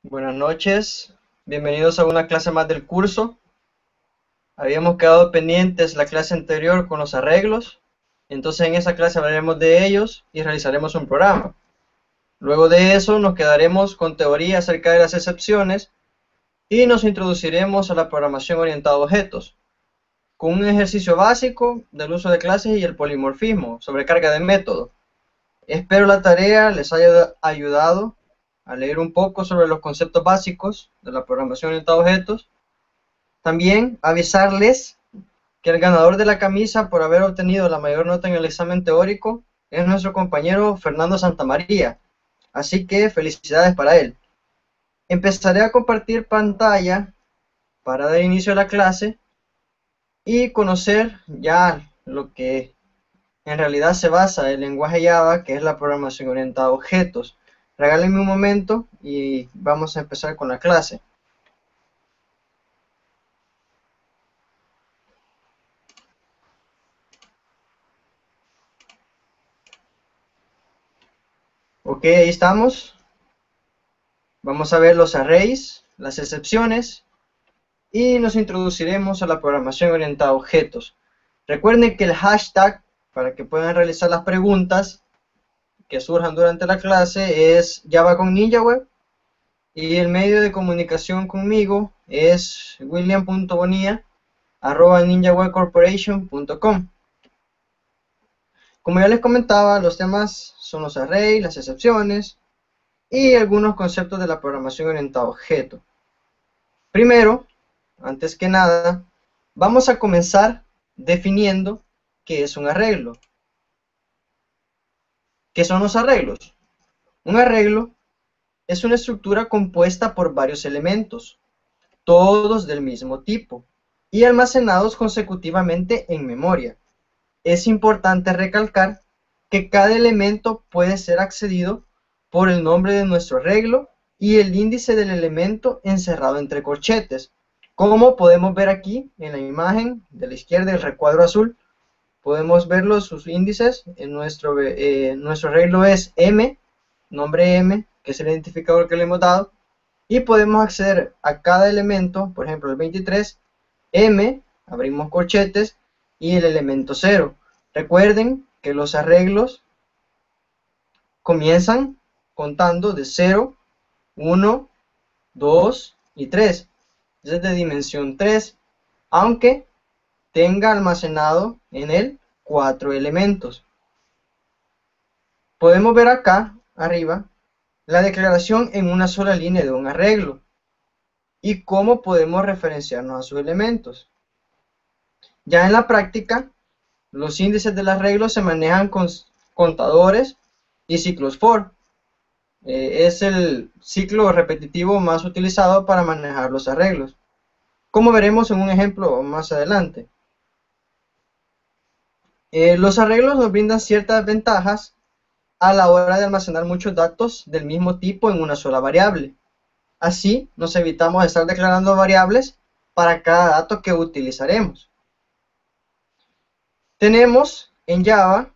Buenas noches, bienvenidos a una clase más del curso. Habíamos quedado pendientes la clase anterior con los arreglos, entonces en esa clase hablaremos de ellos y realizaremos un programa. Luego de eso nos quedaremos con teoría acerca de las excepciones y nos introduciremos a la programación orientada a objetos, con un ejercicio básico del uso de clases y el polimorfismo, sobrecarga de método. Espero la tarea les haya ayudado a leer un poco sobre los conceptos básicos de la programación orientada a objetos. También avisarles que el ganador de la camisa por haber obtenido la mayor nota en el examen teórico es nuestro compañero Fernando Santamaría, así que felicidades para él. Empezaré a compartir pantalla para dar inicio a la clase y conocer ya lo que en realidad se basa el lenguaje Java, que es la programación orientada a objetos. Regálenme un momento y vamos a empezar con la clase. Ok, ahí estamos. Vamos a ver los arrays, las excepciones y nos introduciremos a la programación orientada a objetos. Recuerden que el hashtag para que puedan realizar las preguntas que surjan durante la clase es Java con NinjaWeb y el medio de comunicación conmigo es william.bonilla@ninjawebcorporation.com. Como ya les comentaba, los temas son los arrays, las excepciones y algunos conceptos de la programación orientada a objetos. Primero, antes que nada, vamos a comenzar definiendo qué es un arreglo. ¿Qué son los arreglos? Un arreglo es una estructura compuesta por varios elementos, todos del mismo tipo, y almacenados consecutivamente en memoria. Es importante recalcar que cada elemento puede ser accedido por el nombre de nuestro arreglo y el índice del elemento encerrado entre corchetes. Como podemos ver aquí en la imagen de la izquierda, el recuadro azul, podemos ver sus índices. Nuestro arreglo es M, nombre M, que es el identificador que le hemos dado, y podemos acceder a cada elemento, por ejemplo el 23, M, abrimos corchetes, y el elemento 0. Recuerden que los arreglos comienzan contando de 0, 1, 2 y 3. Es de dimensión 3, aunque tenga almacenado en él 4 elementos. Podemos ver acá arriba la declaración en una sola línea de un arreglo y cómo podemos referenciarnos a sus elementos. Ya en la práctica, los índices del arreglo se manejan con contadores y ciclos for. Es el ciclo repetitivo más utilizado para manejar los arreglos, como veremos en un ejemplo más adelante. Los arreglos nos brindan ciertas ventajas a la hora de almacenar muchos datos del mismo tipo en una sola variable. Así nos evitamos estar declarando variables para cada dato que utilizaremos. Tenemos en Java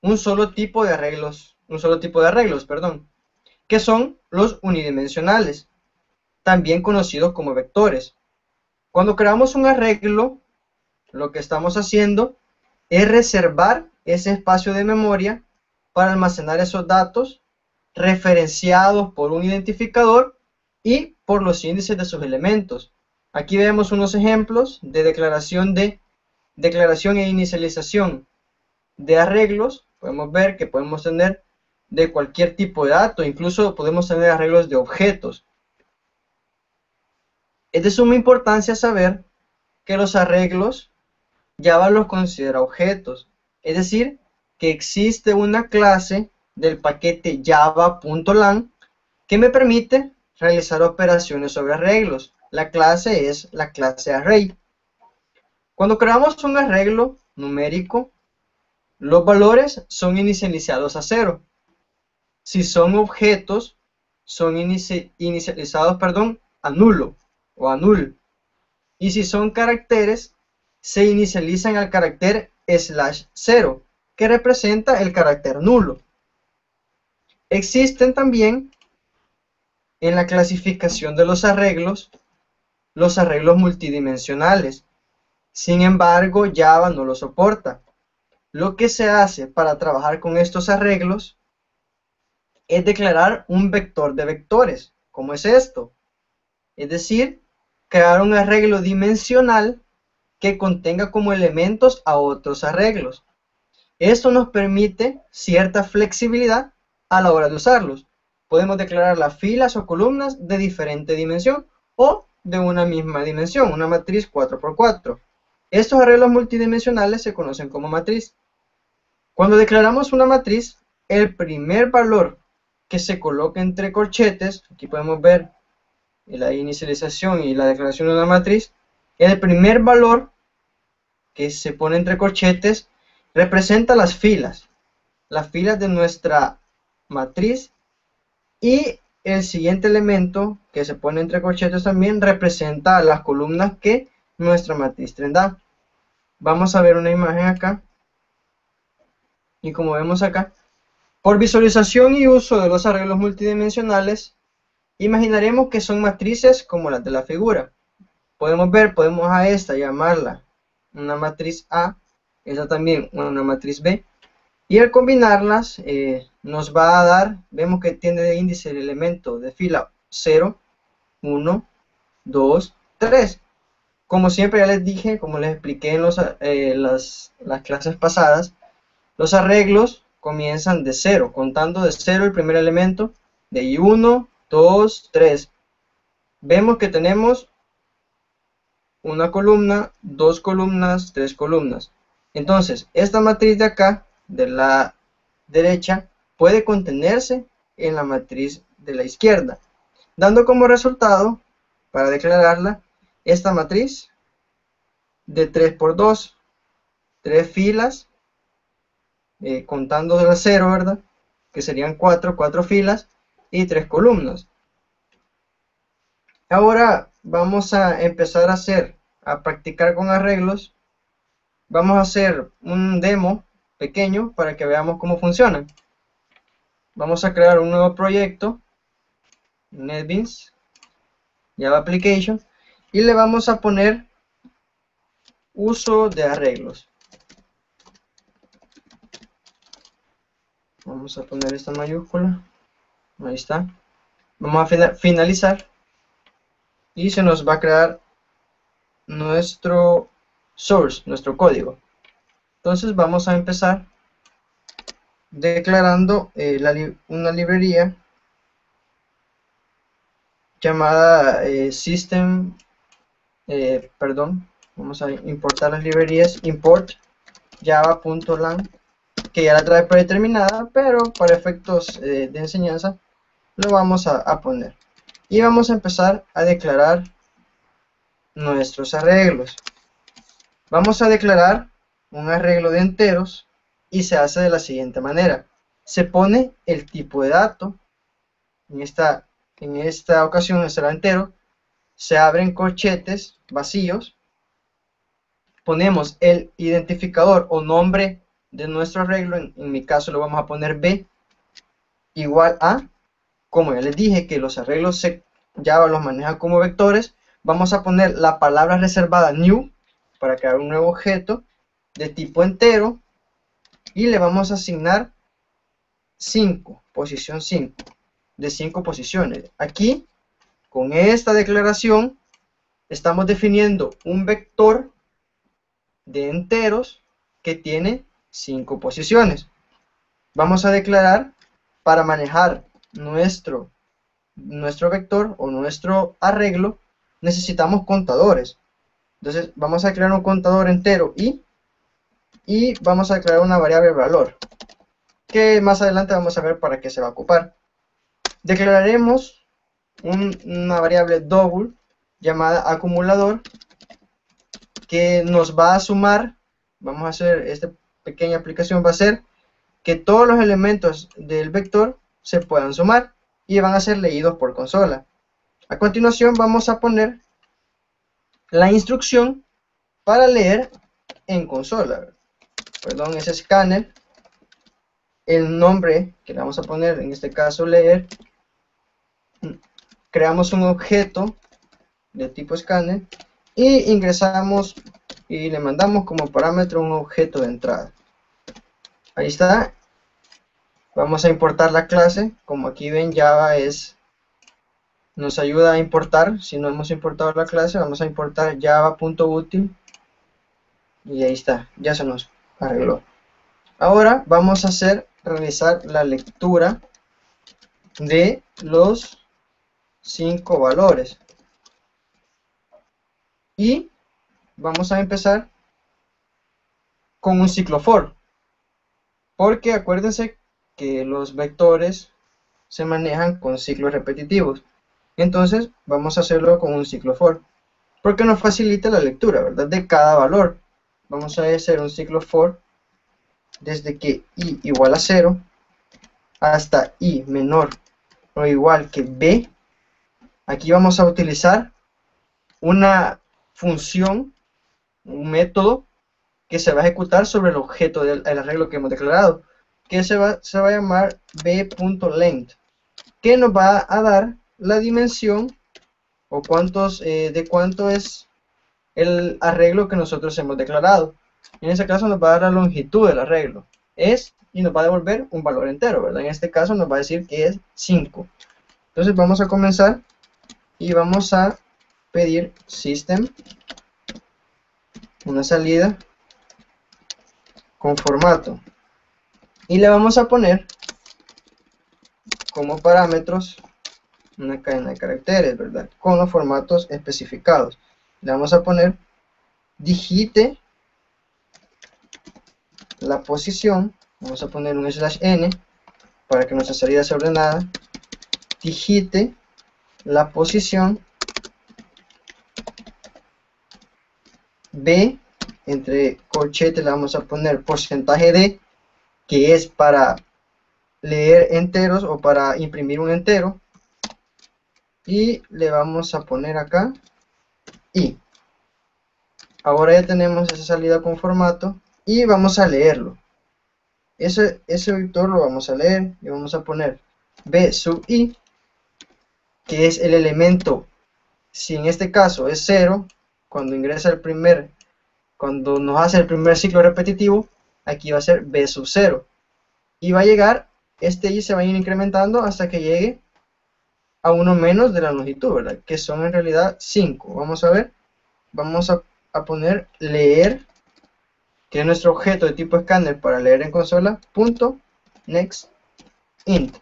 un solo tipo de arreglos, que son los unidimensionales, también conocidos como vectores. Cuando creamos un arreglo, lo que estamos haciendo es reservar ese espacio de memoria para almacenar esos datos referenciados por un identificador y por los índices de sus elementos. Aquí vemos unos ejemplos de declaración e inicialización de arreglos. Podemos ver que podemos tener de cualquier tipo de dato, incluso podemos tener arreglos de objetos. Es de suma importancia saber que los arreglos Java los considera objetos, es decir, que existe una clase del paquete java.lang que me permite realizar operaciones sobre arreglos. La clase es la clase array. Cuando creamos un arreglo numérico, los valores son inicializados a 0. Si son objetos, son inicializados a nulo o a null. Y si son caracteres, se inicializan al carácter /0, que representa el carácter nulo. Existen también en la clasificación de los arreglos multidimensionales. Sin embargo, Java no lo soporta. Lo que se hace para trabajar con estos arreglos es declarar un vector de vectores. ¿Cómo es esto? Es decir, crear un arreglo dimensional que contenga como elementos a otros arreglos. Esto nos permite cierta flexibilidad a la hora de usarlos. Podemos declarar las filas o columnas de diferente dimensión o de una misma dimensión, una matriz 4×4. Estos arreglos multidimensionales se conocen como matriz. Cuando declaramos una matriz, el primer valor que se coloca entre corchetes, aquí podemos ver la inicialización y la declaración de una matriz, el primer valor que se pone entre corchetes representa las filas de nuestra matriz, y el siguiente elemento que se pone entre corchetes también representa las columnas que nuestra matriz tendrá. Vamos a ver una imagen acá, y como vemos acá, por visualización y uso de los arreglos multidimensionales, imaginaremos que son matrices como las de la figura. Podemos a esta llamarla una matriz A, esta también una matriz B, y al combinarlas nos va a dar, vemos que tiene de índice el elemento de fila 0, 1, 2, 3. Como siempre ya les dije, como les expliqué en las clases pasadas, los arreglos comienzan de 0, contando de 0 el primer elemento, de ahí 1, 2, 3. Vemos que tenemos una columna, dos columnas, tres columnas. Entonces, esta matriz de acá, de la derecha, puede contenerse en la matriz de la izquierda, dando como resultado, para declararla, esta matriz de 3×2, 3 filas, contando de la 0, ¿verdad? Que serían 4 filas y 3 columnas. Ahora vamos a empezar a practicar con arreglos. Vamos a hacer un demo pequeño para que veamos cómo funcionan. Vamos a crear un nuevo proyecto, NetBeans, Java Application, y le vamos a poner uso de arreglos. Vamos a poner esta mayúscula, ahí está. Vamos a finalizar y se nos va a crear nuestro source, nuestro código. Entonces vamos a empezar declarando una librería llamada system, vamos a importar las librerías import java.lang, que ya la trae predeterminada, pero para efectos de enseñanza lo vamos a poner. Y vamos a empezar a declarar nuestros arreglos. Vamos a declarar un arreglo de enteros y se hace de la siguiente manera. Se pone el tipo de dato, en esta ocasión será entero, se abren corchetes vacíos, ponemos el identificador o nombre de nuestro arreglo, en mi caso lo vamos a poner B, igual a, como ya les dije que los arreglos Java los maneja como vectores, vamos a poner la palabra reservada new para crear un nuevo objeto de tipo entero y le vamos a asignar 5, posición 5, de 5 posiciones. Aquí, con esta declaración, estamos definiendo un vector de enteros que tiene 5 posiciones. Vamos a declarar, para manejar nuestro vector o nuestro arreglo, necesitamos contadores. Entonces vamos a crear un contador entero y vamos a crear una variable valor, que más adelante vamos a ver para qué se va a ocupar. Declararemos una variable double llamada acumulador, que nos va a sumar. Vamos a hacer esta pequeña aplicación, va a ser que todos los elementos del vector se puedan sumar y van a ser leídos por consola. A continuación vamos a poner la instrucción para leer en consola. Perdón, ese escáner, el nombre que le vamos a poner, en este caso leer, creamos un objeto de tipo escáner y ingresamos y le mandamos como parámetro un objeto de entrada. Ahí está. Vamos a importar la clase. Como aquí ven, Java nos ayuda a importar. Si no hemos importado la clase, vamos a importar java.util y ahí está, ya se nos arregló. Ahora vamos a realizar la lectura de los 5 valores y vamos a empezar con un ciclo for, porque acuérdense que los vectores se manejan con ciclos repetitivos. Entonces vamos a hacerlo con un ciclo for, porque nos facilita la lectura, ¿verdad?, de cada valor. Vamos a hacer un ciclo for desde que i igual a 0 hasta i menor o igual que b. Aquí vamos a utilizar una función, un método que se va a ejecutar sobre el objeto del arreglo que hemos declarado, que se va a llamar b.length, que nos va a dar la dimensión o de cuánto es el arreglo que nosotros hemos declarado. En ese caso nos va a dar la longitud del arreglo, y nos va a devolver un valor entero, ¿verdad? En este caso nos va a decir que es 5. Entonces vamos a comenzar y vamos a pedir system, una salida con formato, y le vamos a poner como parámetros una cadena de caracteres, ¿verdad?, con los formatos especificados. Le vamos a poner digite la posición, vamos a poner un /n para que nuestra salida sea ordenada, digite la posición b, entre corchetes le vamos a poner porcentaje d, que es para leer enteros o para imprimir un entero, y le vamos a poner acá i. Ahora ya tenemos esa salida con formato y vamos a leerlo. Ese vector lo vamos a leer y vamos a poner b sub i, que es el elemento. Si en este caso es 0, cuando nos hace el primer ciclo repetitivo, aquí va a ser b sub 0. Y va a llegar, este i se va a ir incrementando hasta que llegue a uno menos de la longitud, ¿verdad?, que son en realidad 5. Vamos a ver, vamos a poner leer, que es nuestro objeto de tipo escáner para leer en consola, punto next int.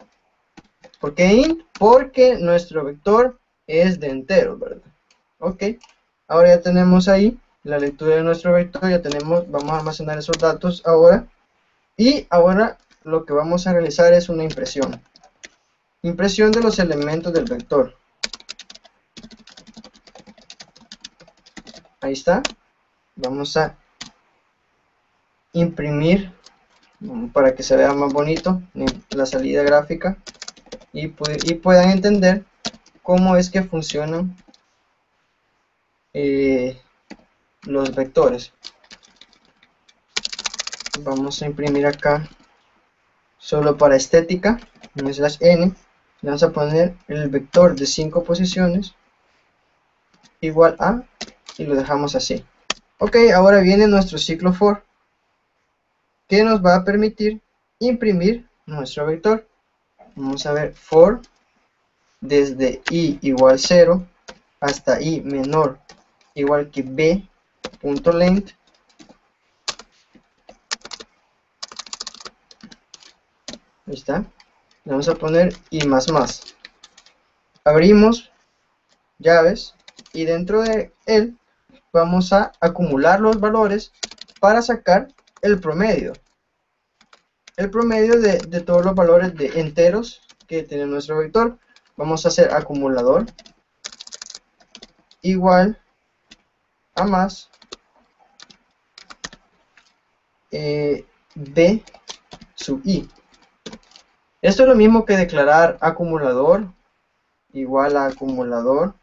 ¿Por qué int? Porque nuestro vector es de enteros, ¿verdad? Ok, ahora ya tenemos ahí la lectura de nuestro vector, vamos a almacenar esos datos ahora, y ahora lo que vamos a realizar es una impresión de los elementos del vector. Ahí está. Vamos a imprimir para que se vea más bonito la salida gráfica y puedan entender cómo es que funcionan los vectores. Vamos a imprimir acá solo para estética, un /n, le vamos a poner el vector de 5 posiciones igual a, y lo dejamos así. Ok, ahora viene nuestro ciclo for, que nos va a permitir imprimir nuestro vector. Vamos a ver for desde i igual 0 hasta i menor igual que b.length. Ahí está. Le vamos a poner i más más. Abrimos llaves y dentro de él vamos a acumular los valores para sacar el promedio. El promedio de todos los valores de enteros que tiene nuestro vector. Vamos a hacer acumulador igual a más b sub i. Esto es lo mismo que declarar acumulador igual a acumulador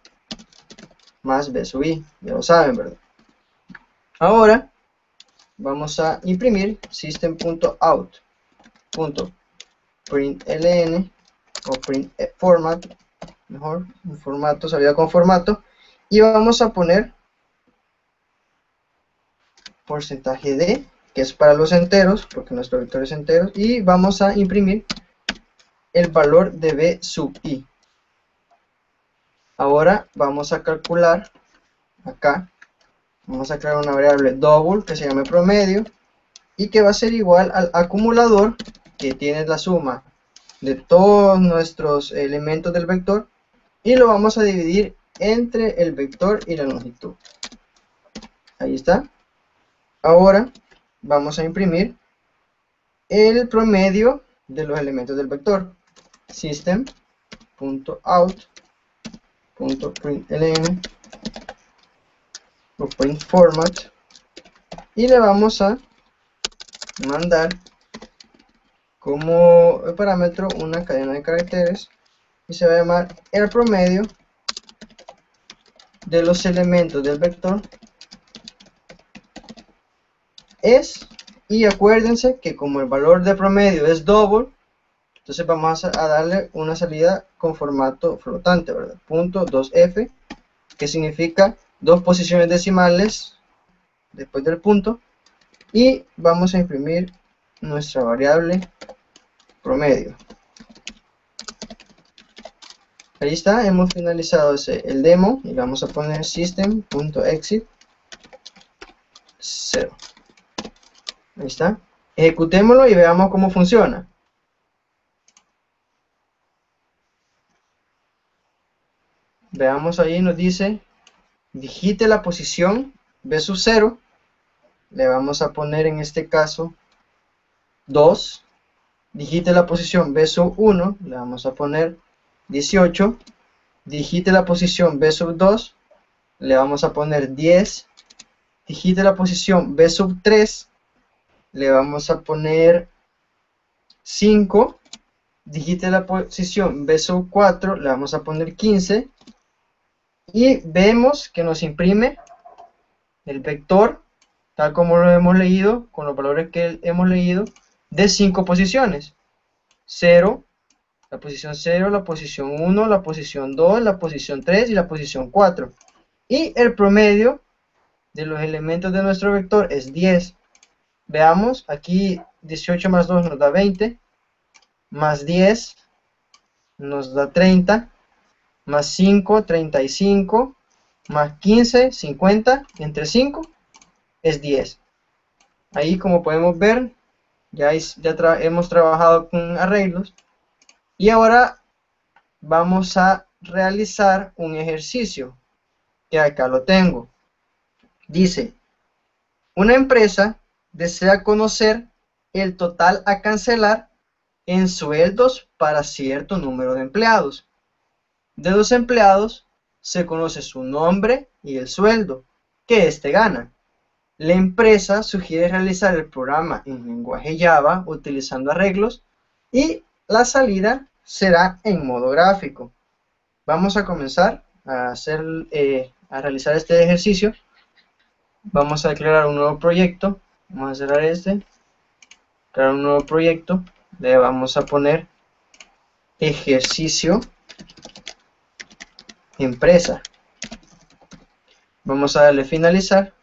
más b sub i. Ya lo saben, ¿verdad? Ahora vamos a imprimir system.out.println o print format mejor, un formato, salida con formato, y vamos a poner porcentaje de, que es para los enteros, porque nuestro vector es entero, y vamos a imprimir el valor de b sub i. Ahora vamos a calcular acá, vamos a crear una variable double que se llame promedio y que va a ser igual al acumulador que tiene la suma de todos nuestros elementos del vector, y lo vamos a dividir entre el vector y la longitud. Ahí está. Ahora vamos a imprimir el promedio de los elementos del vector. System.out.println o printFormat, y le vamos a mandar como parámetro una cadena de caracteres y se va a llamar el promedio de los elementos del vector es, y acuérdense que como el valor de promedio es double, entonces vamos a darle una salida con formato flotante, ¿verdad? Punto 2f, que significa dos posiciones decimales después del punto, y vamos a imprimir nuestra variable promedio. Ahí está, hemos finalizado el demo y vamos a poner system.exit 0. Ahí está. Ejecutémoslo y veamos cómo funciona. Veamos ahí, nos dice digite la posición b sub 0. Le vamos a poner en este caso 2. Digite la posición b sub 1. Le vamos a poner 18. Digite la posición b sub 2. Le vamos a poner 10. Digite la posición b sub 3. Le vamos a poner 5. Digite la posición b sub 4. Le vamos a poner 15. Y vemos que nos imprime el vector tal como lo hemos leído, con los valores que hemos leído, de 5 posiciones. 0, la posición 0, la posición 1, la posición 2, la posición 3 y la posición 4. Y el promedio de los elementos de nuestro vector es 10. Veamos, aquí 18 más 2 nos da 20, más 10 nos da 30, más 5, 35, más 15, 50, entre 5 es 10. Ahí, como podemos ver, ya hemos trabajado con arreglos, y ahora vamos a realizar un ejercicio que acá lo tengo. Dice, una empresa desea conocer el total a cancelar en sueldos para cierto número de empleados. De los empleados se conoce su nombre y el sueldo que éste gana. La empresa sugiere realizar el programa en lenguaje Java utilizando arreglos, y la salida será en modo gráfico. Vamos a comenzar a realizar este ejercicio. Vamos a declarar un nuevo proyecto. Vamos a cerrar crear un nuevo proyecto. Le vamos a poner ejercicio empresa. Vamos a darle finalizar.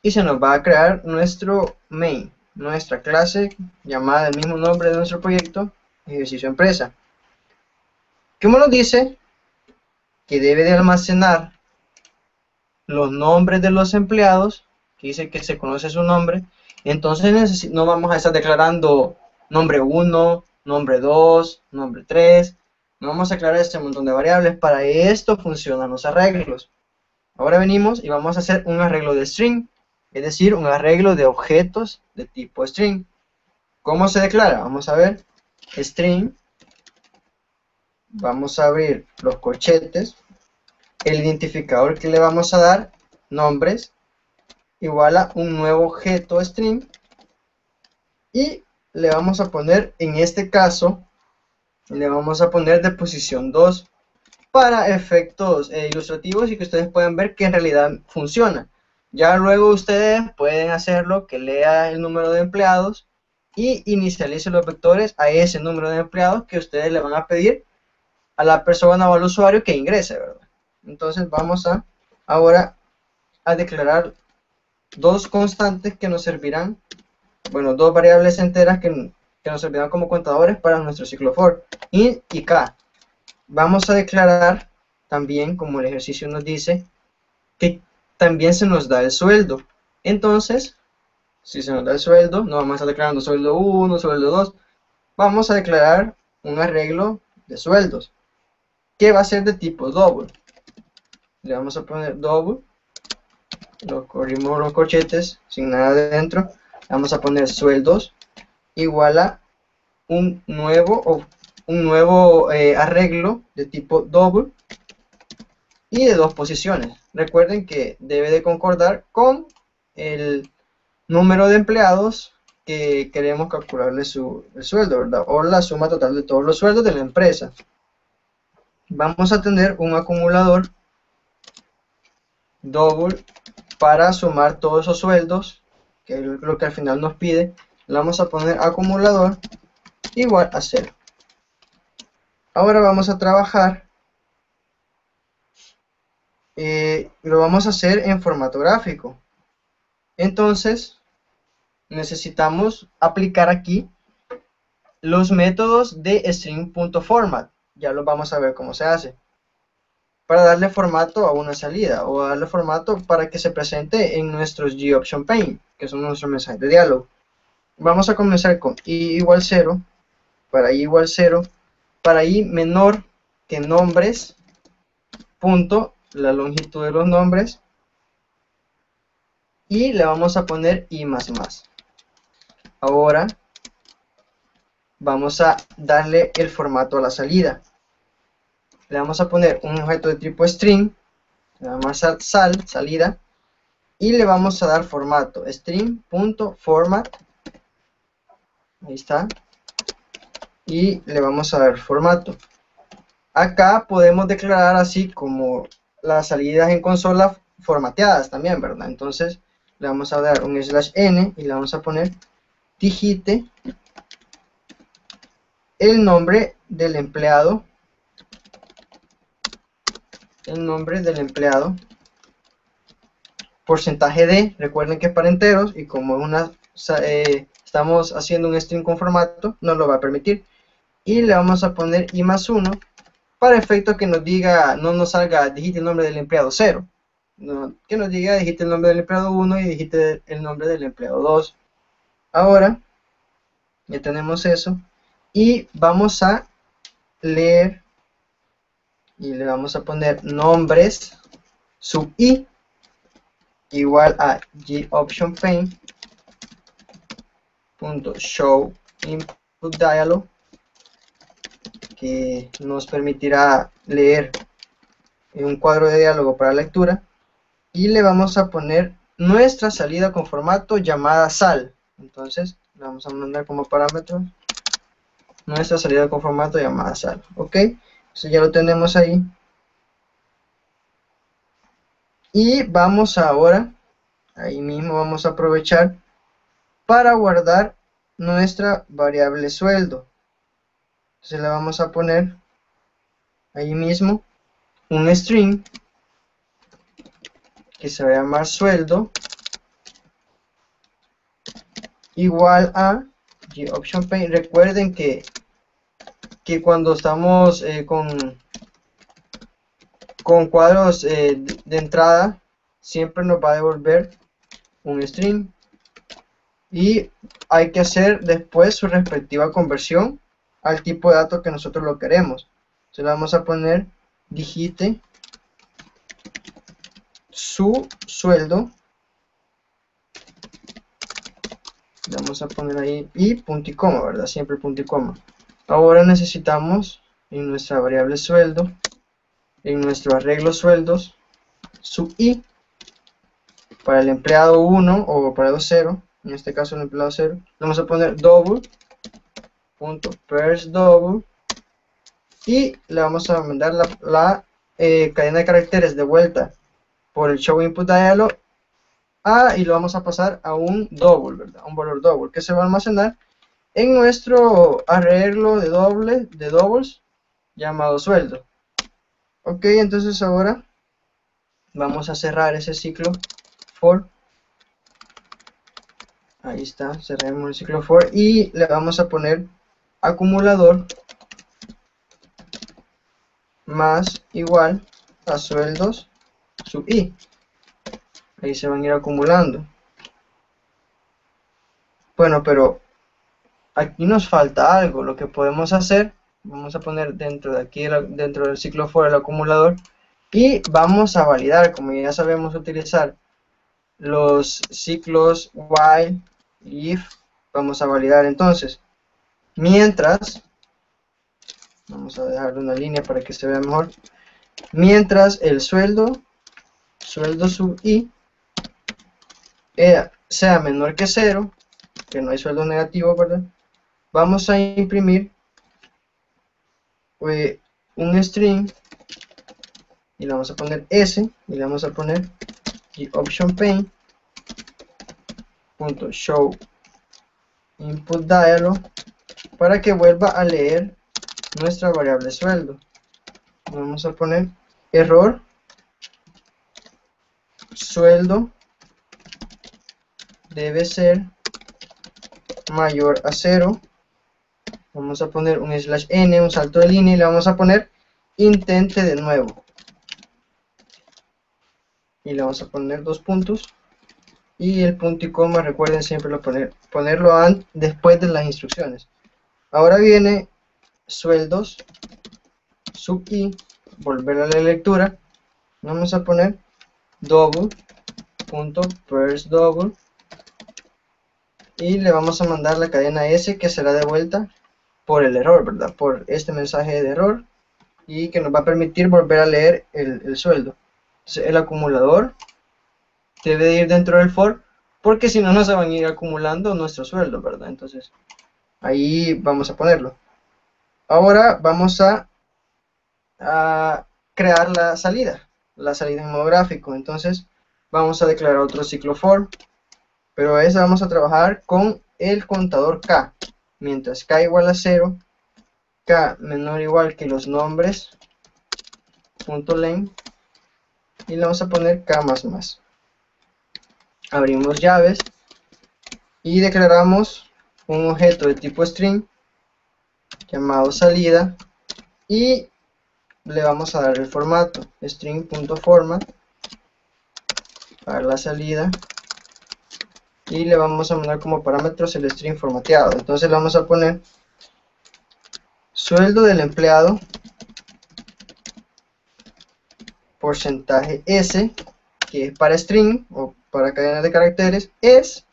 Y se nos va a crear nuestro main, nuestra clase llamada el mismo nombre de nuestro proyecto, ejercicio empresa. ¿Cómo nos dice? Que debe de almacenar los nombres de los empleados, que dice que se conoce su nombre. Entonces no vamos a estar declarando nombre 1, nombre 2, nombre 3. No vamos a declarar este montón de variables. Para esto funcionan los arreglos. Ahora venimos y vamos a hacer un arreglo de string, es decir, un arreglo de objetos de tipo string. ¿Cómo se declara? Vamos a ver, string, vamos a abrir los corchetes, el identificador que le vamos a dar, nombres, igual a un nuevo objeto string, y le vamos a poner, en este caso, le vamos a poner de posición 2, para efectos ilustrativos y que ustedes puedan ver que en realidad funciona. Ya luego ustedes pueden hacerlo, que lea el número de empleados y inicialice los vectores a ese número de empleados que ustedes le van a pedir a la persona o al usuario que ingrese, ¿verdad? Entonces vamos a ahora a declarar dos constantes que nos servirán, bueno, dos variables enteras que nos servirán como contadores para nuestro ciclo for, int y k. Vamos a declarar también, como el ejercicio nos dice, que también se nos da el sueldo. Entonces, si se nos da el sueldo, no vamos a estar declarando sueldo 1, sueldo 2, vamos a declarar un arreglo de sueldos, que va a ser de tipo double. Le vamos a poner double, lo corrimos los corchetes sin nada dentro, vamos a poner sueldos igual a un nuevo arreglo de tipo double y de dos posiciones. Recuerden que debe de concordar con el número de empleados que queremos calcularle el sueldo, ¿verdad? O la suma total de todos los sueldos de la empresa. Vamos a tener un acumulador double para sumar todos esos sueldos, que es lo que al final nos pide. Le vamos a poner acumulador igual a 0. Ahora vamos a trabajar, lo vamos a hacer en formato gráfico. Entonces necesitamos aplicar aquí los métodos de string.format. Ya los vamos a ver cómo se hace, para darle formato a una salida o darle formato para que se presente en nuestros GOptionPane, que son nuestros mensajes de diálogo. Vamos a comenzar con i igual 0, para i igual 0, para i menor que nombres, punto, la longitud de los nombres, y le vamos a poner i más más. Ahora vamos a darle el formato a la salida. Le vamos a poner un objeto de tipo string, le vamos a salida, y le vamos a dar formato string.format, ahí está, y le vamos a dar formato. Acá podemos declarar así como las salidas en consola formateadas también, ¿verdad? Entonces le vamos a dar un /n y le vamos a poner digite el nombre del empleado, porcentaje de, recuerden que es para enteros y como estamos haciendo un string con formato, no lo va a permitir, y le vamos a poner i más 1 para efecto que nos diga, no nos salga digite el nombre del empleado 0, no, que nos diga digite el nombre del empleado 1 y digite el nombre del empleado 2. Ahora ya tenemos eso y vamos a leer y le vamos a poner nombres sub i igual a GOptionPane.show input dialog, que nos permitirá leer un cuadro de diálogo para lectura, y le vamos a poner nuestra salida con formato llamada sal. Entonces le vamos a mandar como parámetro nuestra salida con formato llamada sal. Ok, entonces ya lo tenemos ahí. Y vamos ahora, ahí mismo vamos a aprovechar para guardar nuestra variable sueldo. Entonces le vamos a poner ahí mismo un string que se va a llamar sueldo igual a GOptionPane. Recuerden que cuando estamos con cuadros de entrada siempre nos va a devolver un string y hay que hacer después su respectiva conversión al tipo de datos que nosotros lo queremos. Entonces le vamos a poner digite su sueldo, le vamos a poner ahí y punto y coma, ¿verdad? Siempre punto y coma. Ahora necesitamos en nuestra variable sueldo, en nuestro arreglo sueldos, sub i para el empleado 1 o empleado 0, en este caso el empleado 0, le vamos a poner double.parseDouble y le vamos a mandar la cadena de caracteres de vuelta por el show input dialog y lo vamos a pasar a un double, ¿verdad? Un valor double que se va a almacenar en nuestro arreglo de doubles llamado sueldo. Ok, entonces ahora vamos a cerrar ese ciclo for. Ahí está, cerremos el ciclo for y le vamos a poner acumulador más igual a sueldos sub i. Ahí se van a ir acumulando. Bueno, pero aquí nos falta algo. Lo que podemos hacer, vamos a poner dentro de aquí, dentro del ciclo for el acumulador, y vamos a validar, como ya sabemos utilizar los ciclos while y if. Vamos a validar entonces, mientras, vamos a dejar una línea para que se vea mejor, mientras el sueldo sub i sea menor que 0, que no hay sueldo negativo, ¿verdad? Vamos a imprimir un string y le vamos a poner s y le vamos a poner GOptionPane.show input dialog para que vuelva a leer nuestra variable sueldo. Vamos a poner error sueldo debe ser mayor a 0. Vamos a poner un /n, un salto de línea, y le vamos a poner intente de nuevo. Y le vamos a poner 2 puntos. Y el punto y coma, recuerden siempre ponerlo después de las instrucciones. Ahora viene sueldos sub i, volver a la lectura. Vamos a poner double.firstDouble y le vamos a mandar la cadena S, que será devuelta por el error, ¿verdad? Por este mensaje de error, y que nos va a permitir volver a leer el sueldo. Entonces, el acumulador debe de ir dentro del for, porque si no, no se van a ir acumulando nuestro sueldo, ¿verdad? Entonces, ahí vamos a ponerlo. Ahora vamos a crear la salida en modo gráfico. Entonces, vamos a declarar otro ciclo for, pero a esa vamos a trabajar con el contador k. Mientras k igual a 0, k menor o igual que los nombres .len, y le vamos a poner k más. Abrimos llaves y declaramos un objeto de tipo string llamado salida, y le vamos a dar el formato string.format para la salida, y le vamos a mandar como parámetros el string formateado. Entonces le vamos a poner sueldo del empleado porcentaje s, que es para string o para cadenas de caracteres, es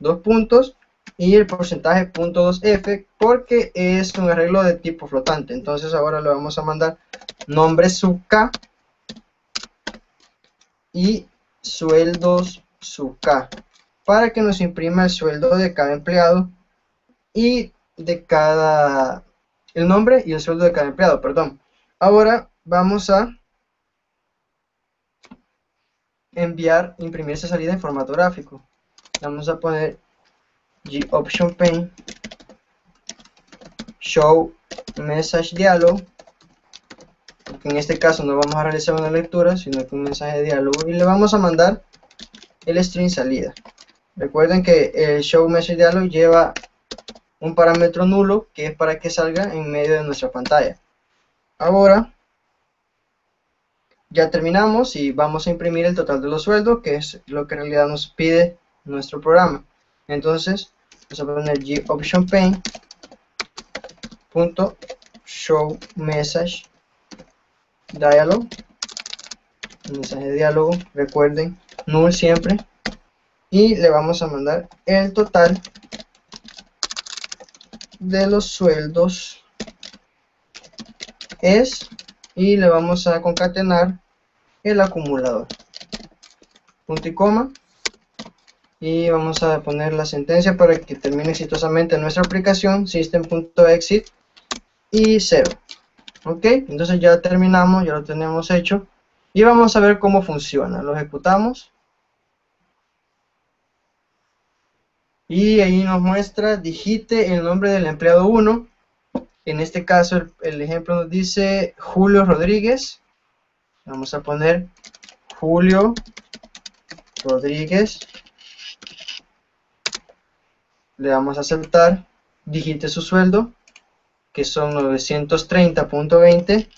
2 puntos, y el porcentaje .2f, porque es un arreglo de tipo flotante. Entonces ahora le vamos a mandar nombre sub k y sueldos sub k, para que nos imprima el sueldo de cada empleado y de cada, el nombre y el sueldo de cada empleado, perdón. Ahora vamos a imprimir esa salida en formato gráfico. Vamos a poner GOptionPane show message dialog, porque en este caso no vamos a realizar una lectura, sino que un mensaje de diálogo, y le vamos a mandar el string salida. Recuerden que el show message dialog lleva un parámetro nulo, que es para que salga en medio de nuestra pantalla. Ahora ya terminamos y vamos a imprimir el total de los sueldos, que es lo que en realidad nos pide nuestro programa. Entonces vamos a poner GOptionPane.show message dialog, mensaje de diálogo, recuerden, null siempre, y le vamos a mandar el total de los sueldos es, y le vamos a concatenar el acumulador, punto y coma, y vamos a poner la sentencia para que termine exitosamente nuestra aplicación, system.exit y 0. Ok, entonces ya terminamos, ya lo tenemos hecho, y vamos a ver cómo funciona. Lo ejecutamos y ahí nos muestra: digite el nombre del empleado 1 En este caso el ejemplo nos dice Julio Rodríguez. Vamos a poner Julio Rodríguez. Le damos a aceptar. Digite su sueldo, que son 930.20.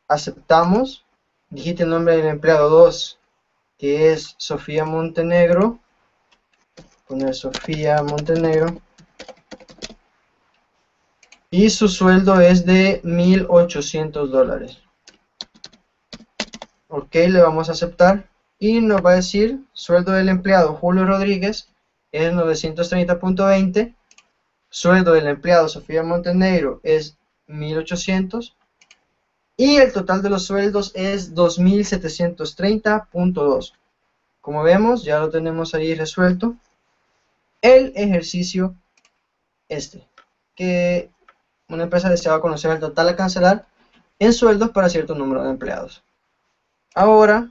Aceptamos. Digite el nombre del empleado 2, que es Sofía Montenegro. Poner Sofía Montenegro. Y su sueldo es de $1,800. Ok, le vamos a aceptar. Y nos va a decir, sueldo del empleado Julio Rodríguez es 930.20. Sueldo del empleado Sofía Montenegro es 1,800. Y el total de los sueldos es 2,730.2. Como vemos, ya lo tenemos ahí resuelto. El ejercicio que una empresa deseaba conocer el total a cancelar en sueldos para cierto número de empleados. Ahora,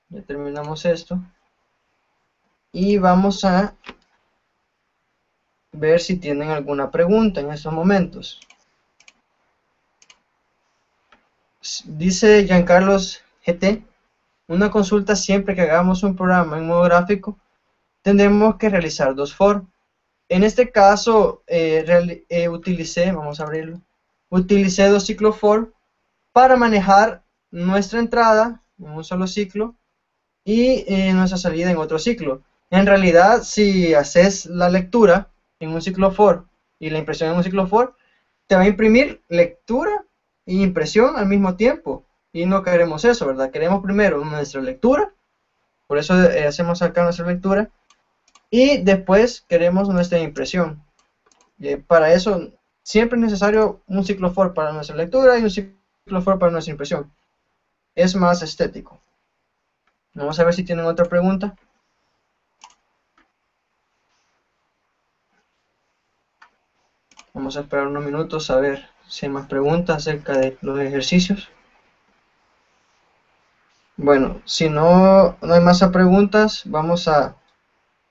ya terminamos esto. Y vamos a ver si tienen alguna pregunta en estos momentos. Dice Giancarlos GT, una consulta: siempre que hagamos un programa en modo gráfico, tendremos que realizar dos for. En este caso, vamos a abrirlo, utilicé dos ciclos for para manejar nuestra entrada en un solo ciclo y nuestra salida en otro ciclo. En realidad, si haces la lectura en un ciclo for y la impresión en un ciclo for, te va a imprimir lectura e impresión al mismo tiempo. Y no queremos eso, ¿verdad? Queremos primero nuestra lectura, por eso hacemos acá nuestra lectura, y después queremos nuestra impresión. Para eso siempre es necesario un ciclo for para nuestra lectura y un ciclo for para nuestra impresión. Es más estético. Vamos a ver si tienen otra pregunta. Vamos a esperar unos minutos a ver si hay más preguntas acerca de los ejercicios. Bueno, si no hay más preguntas,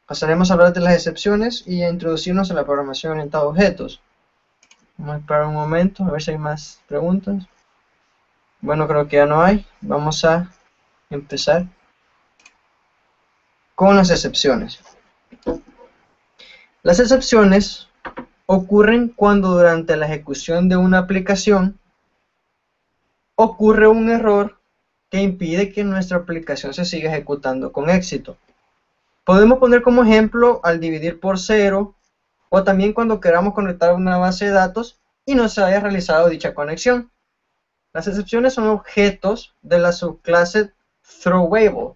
pasaremos a hablar de las excepciones y a introducirnos a la programación orientada a objetos. Vamos a esperar un momento a ver si hay más preguntas. Bueno, creo que ya no hay. Vamos a empezar con las excepciones. Las excepciones ocurren cuando durante la ejecución de una aplicación ocurre un error que impide que nuestra aplicación se siga ejecutando con éxito. Podemos poner como ejemplo al dividir por 0, o también cuando queramos conectar una base de datos y no se haya realizado dicha conexión. Las excepciones son objetos de la subclase throwable.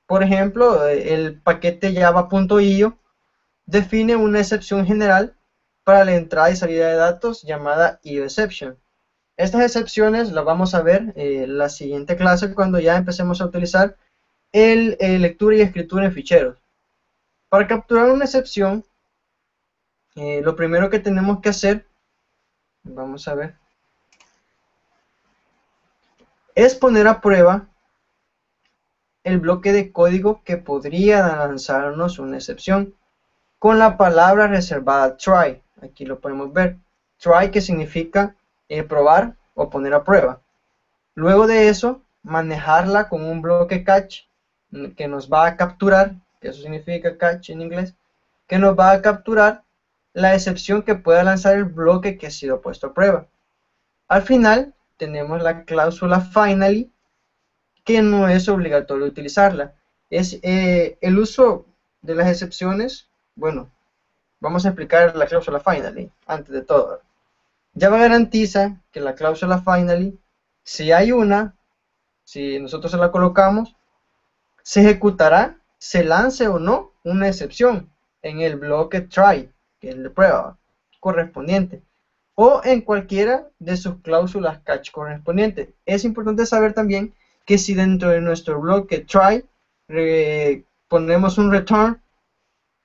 Por ejemplo, el paquete java.io define una excepción general para la entrada y salida de datos llamada IOException. Estas excepciones las vamos a ver en la siguiente clase cuando ya empecemos a utilizar el lectura y escritura en ficheros. Para capturar una excepción, lo primero que tenemos que hacer, vamos a ver, es poner a prueba el bloque de código que podría lanzarnos una excepción con la palabra reservada try. Aquí lo podemos ver. Try, que significa probar o poner a prueba. Luego de eso, manejarla con un bloque catch que nos va a capturar, que eso significa catch en inglés, que nos va a capturar la excepción que pueda lanzar el bloque que ha sido puesto a prueba. Al final, tenemos la cláusula finally, que no es obligatorio utilizarla. Es el uso de las excepciones. Bueno, vamos a explicar la cláusula finally antes de todo. Java garantiza que la cláusula finally, si hay una, si nosotros se la colocamos, se ejecutará, se lance o no una excepción en el bloque try, que es el de prueba correspondiente, o en cualquiera de sus cláusulas catch correspondientes. Es importante saber también que si dentro de nuestro bloque try ponemos un return